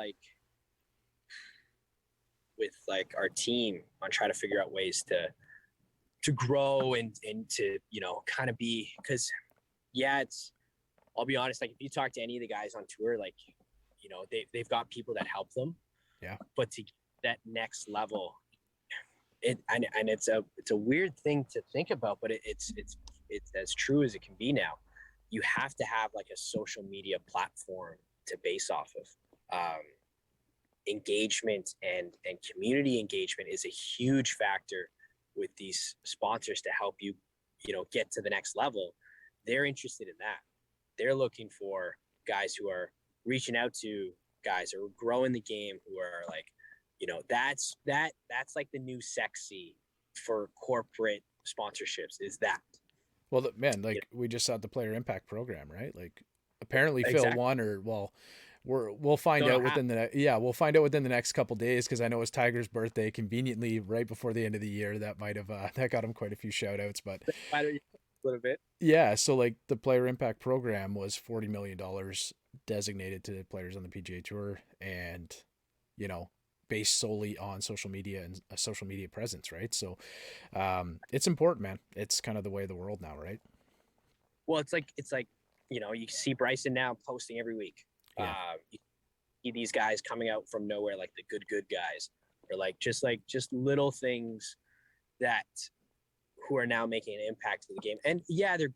with like our team on trying to figure out ways to grow and to kind of be, because I'll be honest, like if you talk to any of the guys on tour, like they've got people that help them, but to get that next level, it's a weird thing to think about, but it's as true as it can be now. You have to have like a social media platform to base off of. Engagement and community engagement is a huge factor with these sponsors to help you get to the next level. They're interested in that. They're looking for guys who are reaching out to guys who are growing the game, who are like, that's like the new sexy for corporate sponsorships, is that. Well, man, like we just saw the player impact program, right? Like apparently Phil won, or We'll find out within we'll find out within the next couple days, because I know it's Tiger's birthday, conveniently right before the end of the year. That might have that got him quite a few shout outs, but a little bit. yeah. So like the Player Impact Program was $40 million designated to players on the PGA Tour, and you know, based solely on social media and a social media presence, right? So it's important, man. It's kind of the way of the world now, right? Well, it's like you know, you see Bryson now posting every week. Yeah. You see these guys coming out from nowhere, like the good guys, or just little things that who are now making an impact to the game. And yeah, the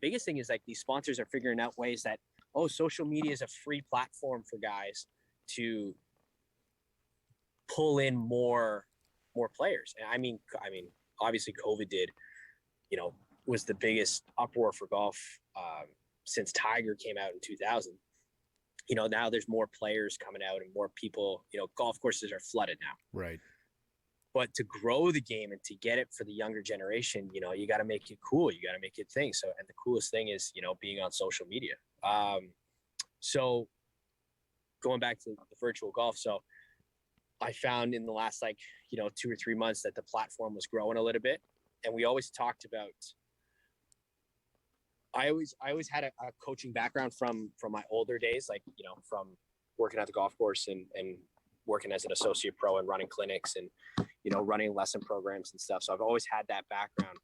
biggest thing is like these sponsors are figuring out ways that, oh, social media is a free platform for guys to pull in more players. And I mean, obviously COVID was the biggest uproar for golf since Tiger came out in 2000. Now there's more players coming out and more people, golf courses are flooded now. Right. But to grow the game and to get it for the younger generation, you got to make it cool. You got to make it thing. So, and the coolest thing is, being on social media. So going back to the virtual golf. So I found in the last 2 or 3 months that the platform was growing a little bit. And we always talked about, I always had a coaching background from my older days, from working at the golf course and working as an associate pro and running clinics and, running lesson programs and stuff. So I've always had that background,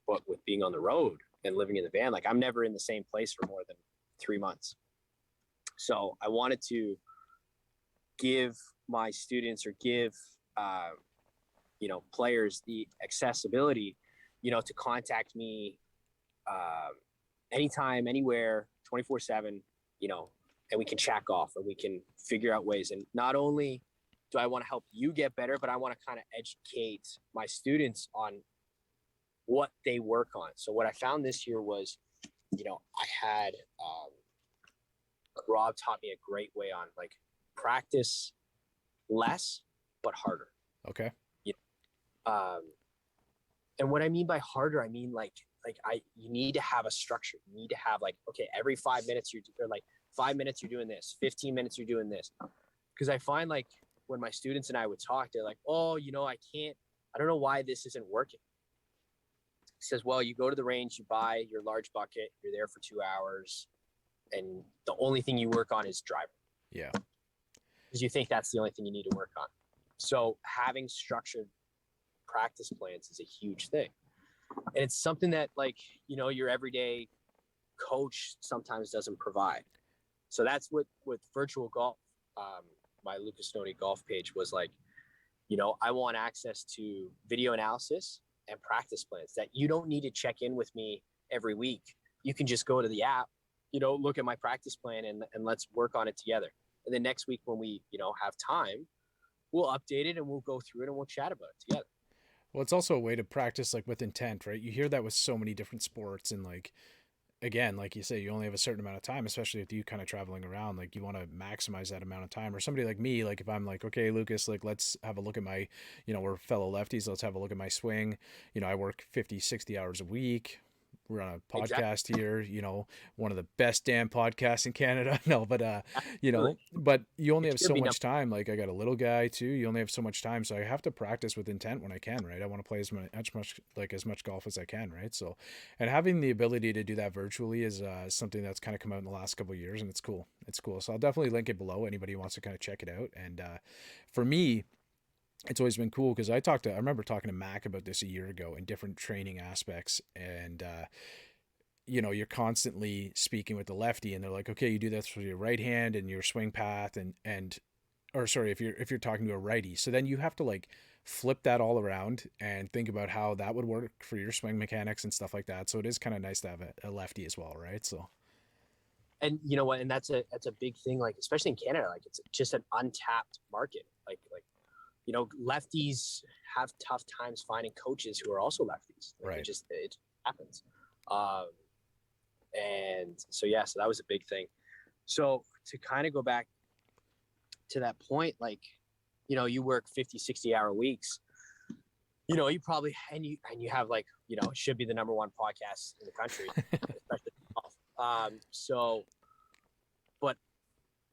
but with being on the road and living in the van, I'm never in the same place for more than 3 months. So I wanted to give my students or give, players the accessibility, to contact me anytime, anywhere, 24/7, and we can chat golf or we can figure out ways. And not only do I want to help you get better, but I want to kind of educate my students on what they work on. So what I found this year was, I had Rob taught me a great way on practice less but harder. Okay. And what I mean by harder, I mean you need to have a structure. You need to have okay, every 5 minutes you're 5 minutes you're doing this, 15 minutes you're doing this. Because I find when my students and I would talk, they're like, oh, I don't know why this isn't working. He says, well, you go to the range, you buy your large bucket, you're there for 2 hours, and the only thing you work on is driver. Yeah. Because you think that's the only thing you need to work on. So having structured practice plans is a huge thing. And it's something that your everyday coach sometimes doesn't provide. So that's what with virtual golf, my Lucas Noni golf page was I want access to video analysis and practice plans that you don't need to check in with me every week. You can just go to the app, look at my practice plan and let's work on it together. And then next week when we, have time, we'll update it and we'll go through it and we'll chat about it together. Well, it's also a way to practice with intent, right? You hear that with so many different sports, and again, like you say, you only have a certain amount of time, especially with you kind of traveling around. You want to maximize that amount of time. Or somebody like me, if I'm okay, Lucas, let's have a look at my, we're fellow lefties. Let's have a look at my swing. I work 50, 60 hours a week. We're on a podcast here, one of the best damn podcasts in Canada. No, but, but you only have so much time. I got a little guy too. You only have so much time. So I have to practice with intent when I can, right? I want to play as much golf as I can, right? So, and having the ability to do that virtually is something that's kind of come out in the last couple of years, and it's cool. It's cool. So I'll definitely link it below. Anybody who wants to kind of check it out. And for me, it's always been cool because I remember talking to Mac about this a year ago in different training aspects, and you're constantly speaking with the lefty, and they're like, okay, you do this with your right hand and your swing path, if you're talking to a righty, so then you have to flip that all around and think about how that would work for your swing mechanics and stuff like that. So it is kind of nice to have a lefty as well, right? So. And you know what? And that's a big thing, especially in Canada, it's just an untapped market. Lefties have tough times finding coaches who are also lefties. Right. It happens. And so, so that was a big thing. So to kind of go back to that point, you work 50, 60 hour weeks, you probably, and you have it should be the number one podcast in the country, especially golf. But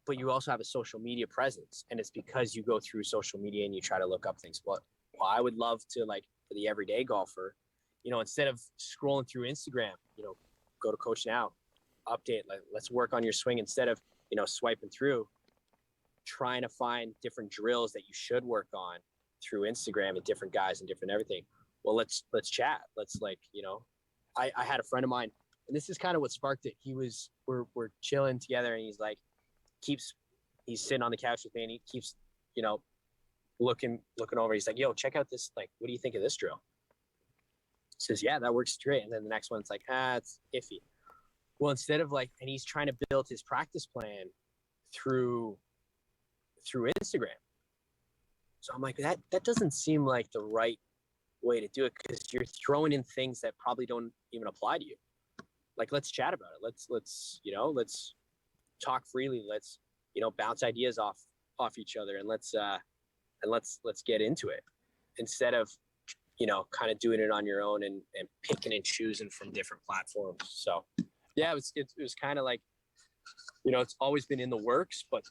but you also have a social media presence, and it's because you go through social media and you try to look up things. Well, I would love to, like, for the everyday golfer, instead of scrolling through Instagram, go to Coach Now, update, like, let's work on your swing instead of, swiping through, trying to find different drills that you should work on through Instagram and different guys and different everything. Well, let's chat. Let's, like, I had a friend of mine, and this is kind of what sparked it. We're chilling together, and he's like, he's sitting on the couch with me, and he keeps, looking over. He's like, yo, check out this, like, what do you think of this drill? He says, yeah, that works great. And then the next one's like, it's iffy. Well, instead of, like, and he's trying to build his practice plan through Instagram. So I'm like, that doesn't seem like the right way to do it, because you're throwing in things that probably don't even apply to you. Like, let's chat about it. Let's talk freely. Let's, bounce ideas off each other, and let's get into it, instead of, kind of doing it on your own and picking and choosing from different platforms. So yeah, it was kind of like, it's always been in the works, but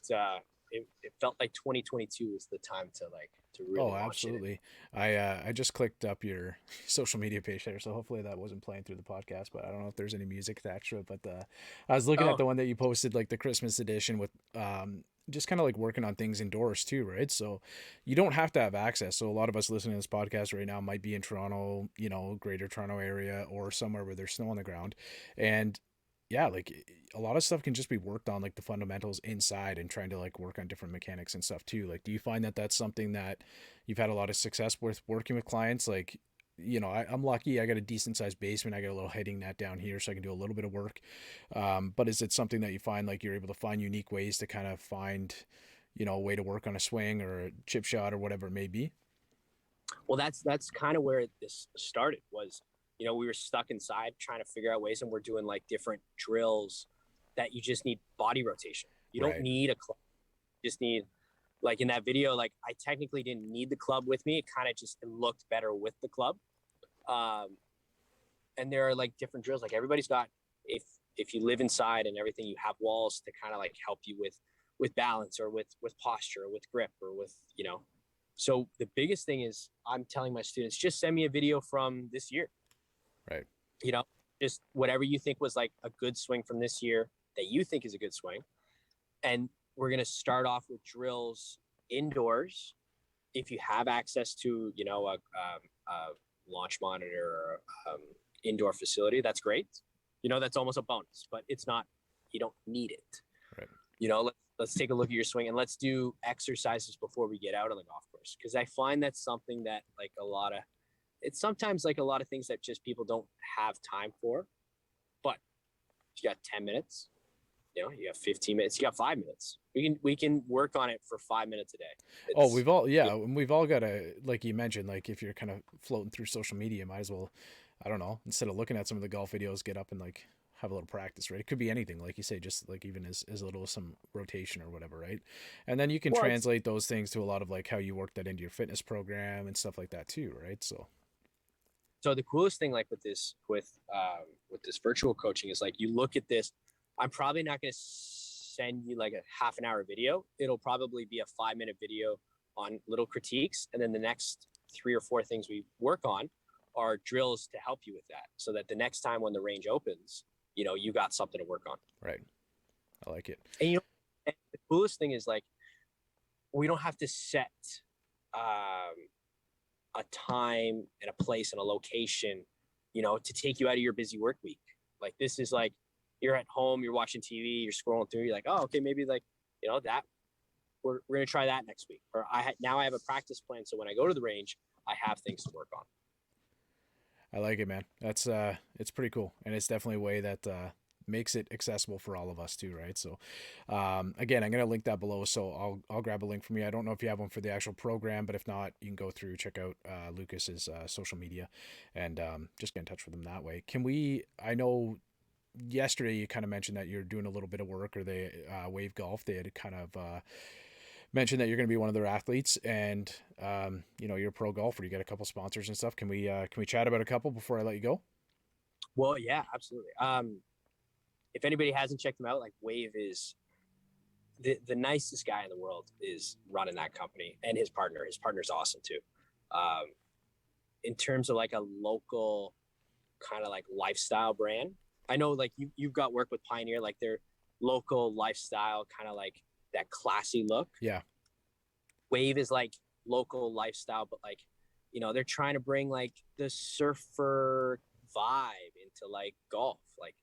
it felt like 2022 was the time to really Oh, launch absolutely. I just clicked up your social media page there, so hopefully that wasn't playing through the podcast, but I don't know if there's any music attached to it. But I was looking at the one that you posted, like the Christmas edition, with just kind of like working on things indoors too, right? So you don't have to have access. So a lot of us listening to this podcast right now might be in Toronto, greater Toronto area, or somewhere where there's snow on the ground. And yeah, like a lot of stuff can just be worked on, like the fundamentals inside, and trying to like work on different mechanics and stuff too. Like, do you find that that's something that you've had a lot of success with working with clients? Like, I'm lucky. I got a decent sized basement. I got a little heading net down here, so I can do a little bit of work. But is it something that you find like you're able to find unique ways to kind of find, a way to work on a swing or a chip shot or whatever it may be? Well, that's kind of where this started. Was, we were stuck inside trying to figure out ways, and we're doing like different drills that you just need body rotation. You don't need a club. You just need, like in that video, like I technically didn't need the club with me. It kind of just looked better with the club. And there are like different drills. Like everybody's got, if you live inside and everything, you have walls to kind of like help you with balance, or with posture, or with grip, or with, So the biggest thing is, I'm telling my students, just send me a video from this year. Right. Just whatever you think was like a good swing from this year that you think is a good swing. And we're going to start off with drills indoors. If you have access to, a launch monitor, or indoor facility, that's great. That's almost a bonus, but it's not, you don't need it. Right. Let's take a look at your swing, and let's do exercises before we get out on the golf course. Cause I find that's something that like it's sometimes like a lot of things that just people don't have time for. But you got 10 minutes, you have 15 minutes, you got 5 minutes. We can work on it for 5 minutes a day. We've all got to, like you mentioned, like if you're kind of floating through social media, might as well, I don't know, instead of looking at some of the golf videos, get up and like have a little practice, right? It could be anything, like you say, just like even as little as some rotation or whatever, right? And then you can translate those things to a lot of like how you work that into your fitness program and stuff like that too, right? So the coolest thing, like with this virtual coaching, is like, you look at this. I'm probably not going to send you like a half an hour video. It'll probably be a 5-minute video on little critiques, and then the next 3 or 4 things we work on are drills to help you with that, so that the next time when the range opens, you got something to work on. Right. I like it. And and the coolest thing is, like, we don't have to set a time and a place and a location, to take you out of your busy work week. Like, this is like, you're at home, you're watching TV, you're scrolling through, you're like, oh, okay, maybe like, that we're going to try that next week. Or now I have a practice plan. So when I go to the range, I have things to work on. I like it, man. That's it's pretty cool. And it's definitely a way that makes it accessible for all of us too, right? So again, I'm going to link that below, so I'll grab a link from you. I don't know if you have one for the actual program, but if not, you can go through, check out Lucas's social media, and just get in touch with him that way. I know yesterday you kind of mentioned that you're doing a little bit of work, or they Wave Golf, they had kind of mentioned that you're going to be one of their athletes, and you're a pro golfer, you got a couple sponsors and stuff. Can we chat about a couple before I let you go? Well, yeah, absolutely. If anybody hasn't checked them out, like, Wave is the nicest guy in the world is running that company, and his partner's awesome too. In terms of like a local kind of like lifestyle brand, I know like you've got work with Pioneer, like their local lifestyle, kind of like that classy look. Yeah. Wave is like local lifestyle, but like, you know, they're trying to bring like the surfer vibe into like golf. Like,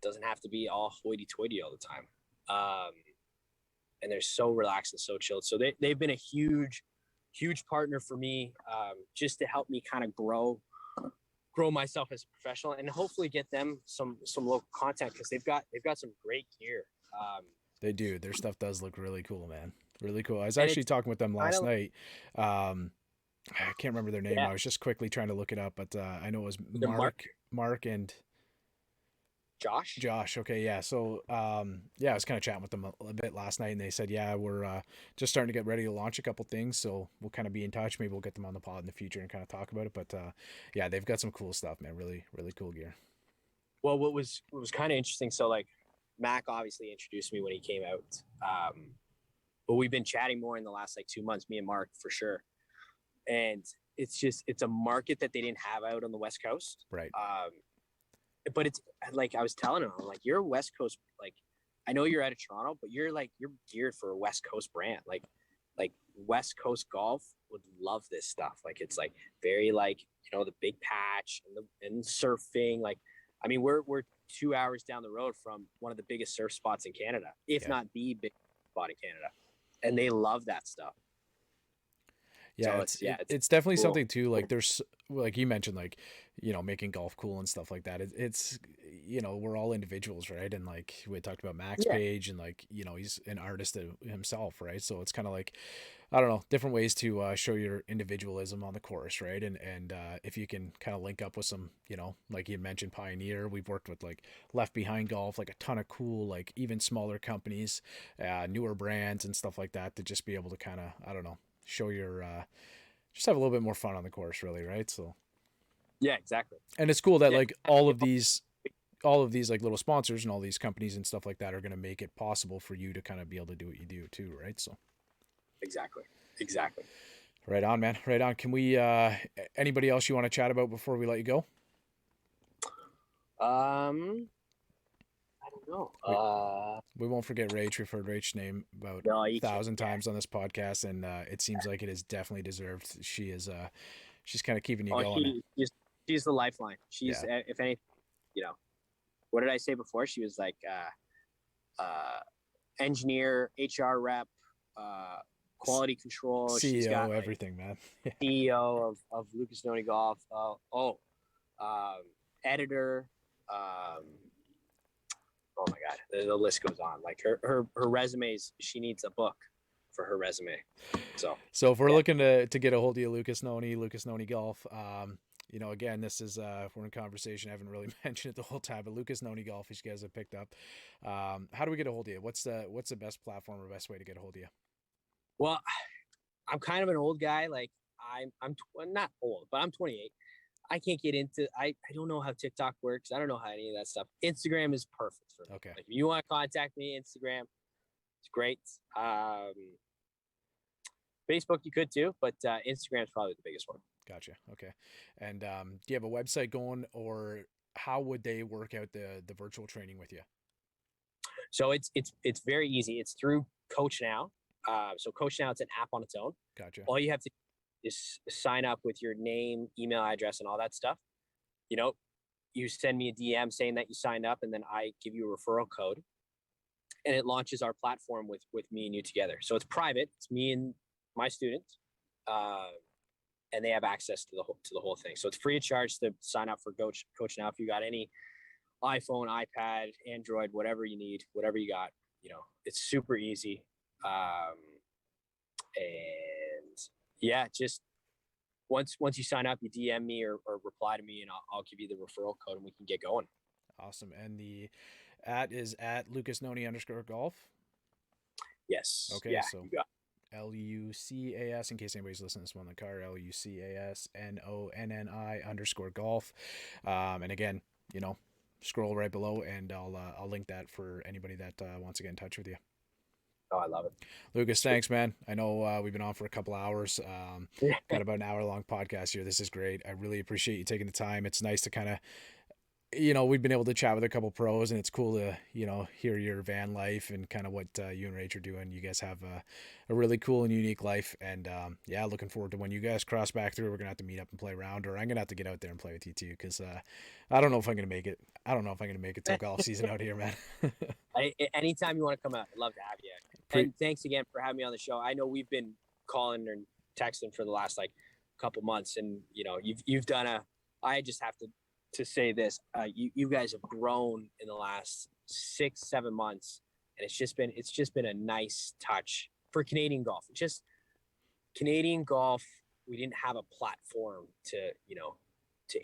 it doesn't have to be all hoity-toity all the time. And they're so relaxed and so chilled. So they've been a huge partner for me, just to help me kind of grow myself as a professional, and hopefully get them some local content, because they've got some great gear. They do. Their stuff does look really cool, man. Really cool. I was actually talking with them last night. I can't remember their name. Yeah. I was just quickly trying to look it up, but I know it was Mark and Josh. Okay. Yeah. So, I was kind of chatting with them a bit last night, and they said, yeah, we're just starting to get ready to launch a couple things. So we'll kind of be in touch. Maybe we'll get them on the pod in the future and kind of talk about it. But yeah, they've got some cool stuff, man. Really, really cool gear. Well, what was kind of interesting. So like, Mac obviously introduced me when he came out. But we've been chatting more in the last like 2 months, me and Mark for sure. And it's a market that they didn't have out on the West Coast. Right. But it's like, I was telling him, I'm like, you're a West Coast, like, I know you're out of Toronto, but you're geared for a West Coast brand. Like West Coast golf would love this stuff. Like, it's like very like, you know, the big patch and surfing. Like, I mean, we're 2 hours down the road from one of the biggest surf spots in Canada, if not the biggest spot in Canada. And they love that stuff. Yeah, so it's definitely cool. something too. Like, there's, like you mentioned, like, you know, making golf cool and stuff like that. It's, you know, we're all individuals, right? And like we had talked about Max Page, and like, you know, he's an artist himself, right? So it's kind of like, I don't know, different ways to show your individualism on the course, right? And if you can kind of link up with some, you know, like you mentioned, Pioneer. We've worked with like Left Behind Golf, like a ton of cool, like even smaller companies, newer brands and stuff like that, to just be able to kind of, I don't know, show your just have a little bit more fun on the course, really, right? So yeah, exactly. And it's cool that like all of these like little sponsors and all these companies and stuff like that are going to make it possible for you to kind of be able to do what you do too, right? So exactly. Right on, man. Right on. Can we anybody else you want to chat about before we let you go? I don't know. We won't forget Rach. We've heard Rach's name about 1,000 times on this podcast, and it seems like it is definitely deserved. She is she's kind of keeping you going. She's the lifeline. She's if anything, you know, what did I say before? She was like engineer, HR rep, quality control, CEO, she's got everything, man. CEO of Lucas Noni Golf. Editor. Oh my God, the list goes on. Like her resumes, she needs a book for her resume. So if we're looking to get a hold of you, Lucas Noni Golf, you know, again, this is we're in conversation. I haven't really mentioned it the whole time, but Lucas Noni Golf, you guys have picked up. How do we get a hold of you? What's the best platform or best way to get a hold of you? Well, I'm kind of an old guy. Like I'm not old, but I'm 28. I can't get into, I don't know how TikTok works. I don't know how any of that stuff. Instagram is perfect for me. Okay. Like, if you want to contact me, Instagram, it's great. Facebook, you could too, but Instagram is probably the biggest one. Gotcha. Okay. And do you have a website going, or how would they work out the virtual training with you? So it's very easy. It's through Coach Now. So Coach Now, it's an app on its own. Gotcha. All you have to is sign up with your name, email address, and all that stuff. You know, you send me a DM saying that you signed up, and then I give you a referral code, and it launches our platform with me and you together. So it's private. It's me and my students, and they have access to the whole thing. So it's free of charge to sign up for Coach Now. If you got any iPhone, iPad, Android, whatever you need, whatever you got, you know, it's super easy. And yeah, just once you sign up, you DM me or reply to me, and I'll give you the referral code, and we can get going. Awesome. And the is at @LucasNoni_golf. Yes. Okay. Yeah, so LUCAS, in case anybody's listening to this one in the car, LUCASNONNI_golf. And again, you know, scroll right below, and I'll link that for anybody that wants to get in touch with you. Oh, I love it. Lucas, thanks, man. I know we've been on for a couple hours. Yeah. Got about an hour-long podcast here. This is great. I really appreciate you taking the time. It's nice to kind of, we've been able to chat with a couple pros, and it's cool to, hear your van life and kind of what you and Rach are doing. You guys have a really cool and unique life, and looking forward to when you guys cross back through. We're gonna have to meet up and play around, or I'm gonna have to get out there and play with you too, because I don't know if I'm gonna make it. I don't know if I'm gonna make it till golf season out here, man. Anytime you want to come out, I'd love to have you. And thanks again for having me on the show. I know we've been calling and texting for the last couple months, and you've done I just have to say this, you guys have grown in the last 6-7 months, and it's just been a nice touch for Canadian golf. Just Canadian golf, we didn't have a platform to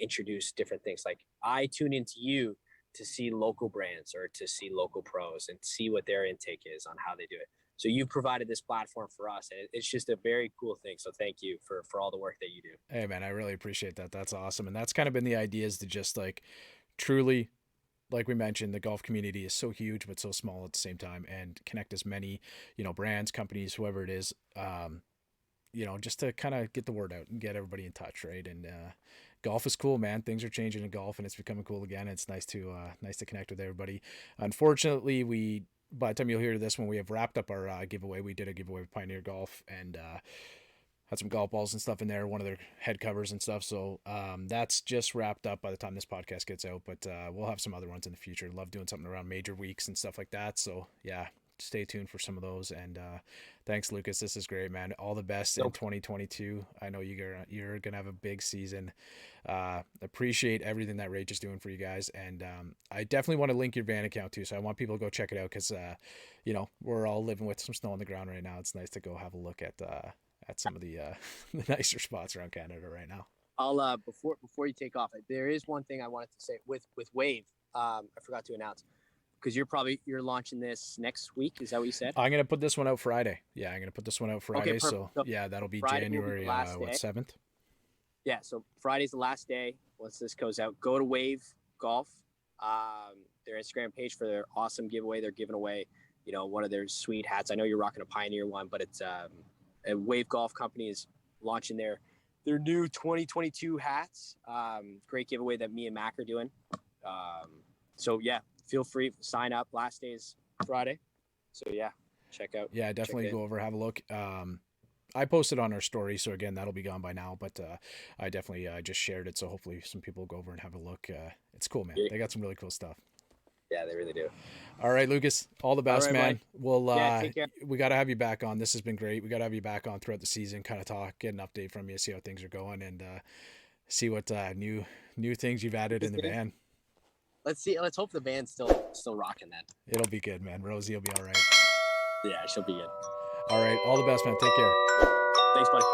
introduce different things. Like, I tune into you to see local brands or to see local pros and see what their intake is on how they do it. So you provided this platform for us, and it's just a very cool thing. So thank you for all the work that you do. Hey, man, I really appreciate that. That's awesome. And that's kind of been the idea, is to just truly, like we mentioned, the golf community is so huge, but so small at the same time, and connect as many, brands, companies, whoever it is, just to kind of get the word out and get everybody in touch. Right. And, golf is cool, man. Things are changing in golf, and it's becoming cool again. It's nice to connect with everybody. Unfortunately, by the time you'll hear this, when we have wrapped up our giveaway, we did a giveaway with Pioneer Golf, and had some golf balls and stuff in there, one of their head covers and stuff. So that's just wrapped up by the time this podcast gets out, but we'll have some other ones in the future. Love doing something around major weeks and stuff like that. So yeah, stay tuned for some of those. And thanks, Lucas. This is great, man. All the best in 2022. I know you're gonna have a big season. Appreciate everything that Rach is doing for you guys, and I definitely want to link your van account too. So I want people to go check it out, because we're all living with some snow on the ground right now. It's nice to go have a look at some of the nicer spots around Canada right now. I'll before you take off, there is one thing I wanted to say with Wave. I forgot to announce, because you're launching this next week. Is that what you said? I'm gonna put this one out Friday. Yeah, I'm gonna put this one out Friday. Okay, so yeah, that'll be Friday January 7th. Yeah, so Friday's the last day. Once this goes out, go to Wave Golf, their Instagram page, for their awesome giveaway. They're giving away, one of their sweet hats. I know you're rocking a Pioneer one, but it's a Wave Golf company is launching their new 2022 hats. Great giveaway that me and Mac are doing. So yeah, feel free, sign up. Last day is Friday. So yeah, check out. Yeah, definitely go over, have a look. I posted on our story, so again, that'll be gone by now, but I definitely just shared it, so hopefully some people will go over and have a look. It's cool, man. Yeah. They got some really cool stuff. Yeah, they really do. All right, Lucas, all the best, man. Mike. Well, take care. We got to have you back on. This has been great. We got to have you back on throughout the season, kind of talk, get an update from you, see how things are going, and see what new things you've added in the van. Let's see. Let's hope the van's still rocking then. It'll be good, man. Rosie will be all right. Yeah, she'll be good. All right, all the best, man. Take care. Thanks, buddy.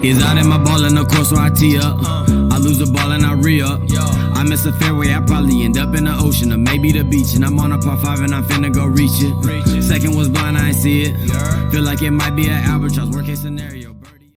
He's out in my ball in the course, so I tee up. I lose the ball and I re-up. I miss a fairway, I probably end up in the ocean or maybe the beach. And I'm on a par 5 and I'm finna go reach it. Second was blind, I ain't see it. Feel like it might be an albatross, worst case scenario.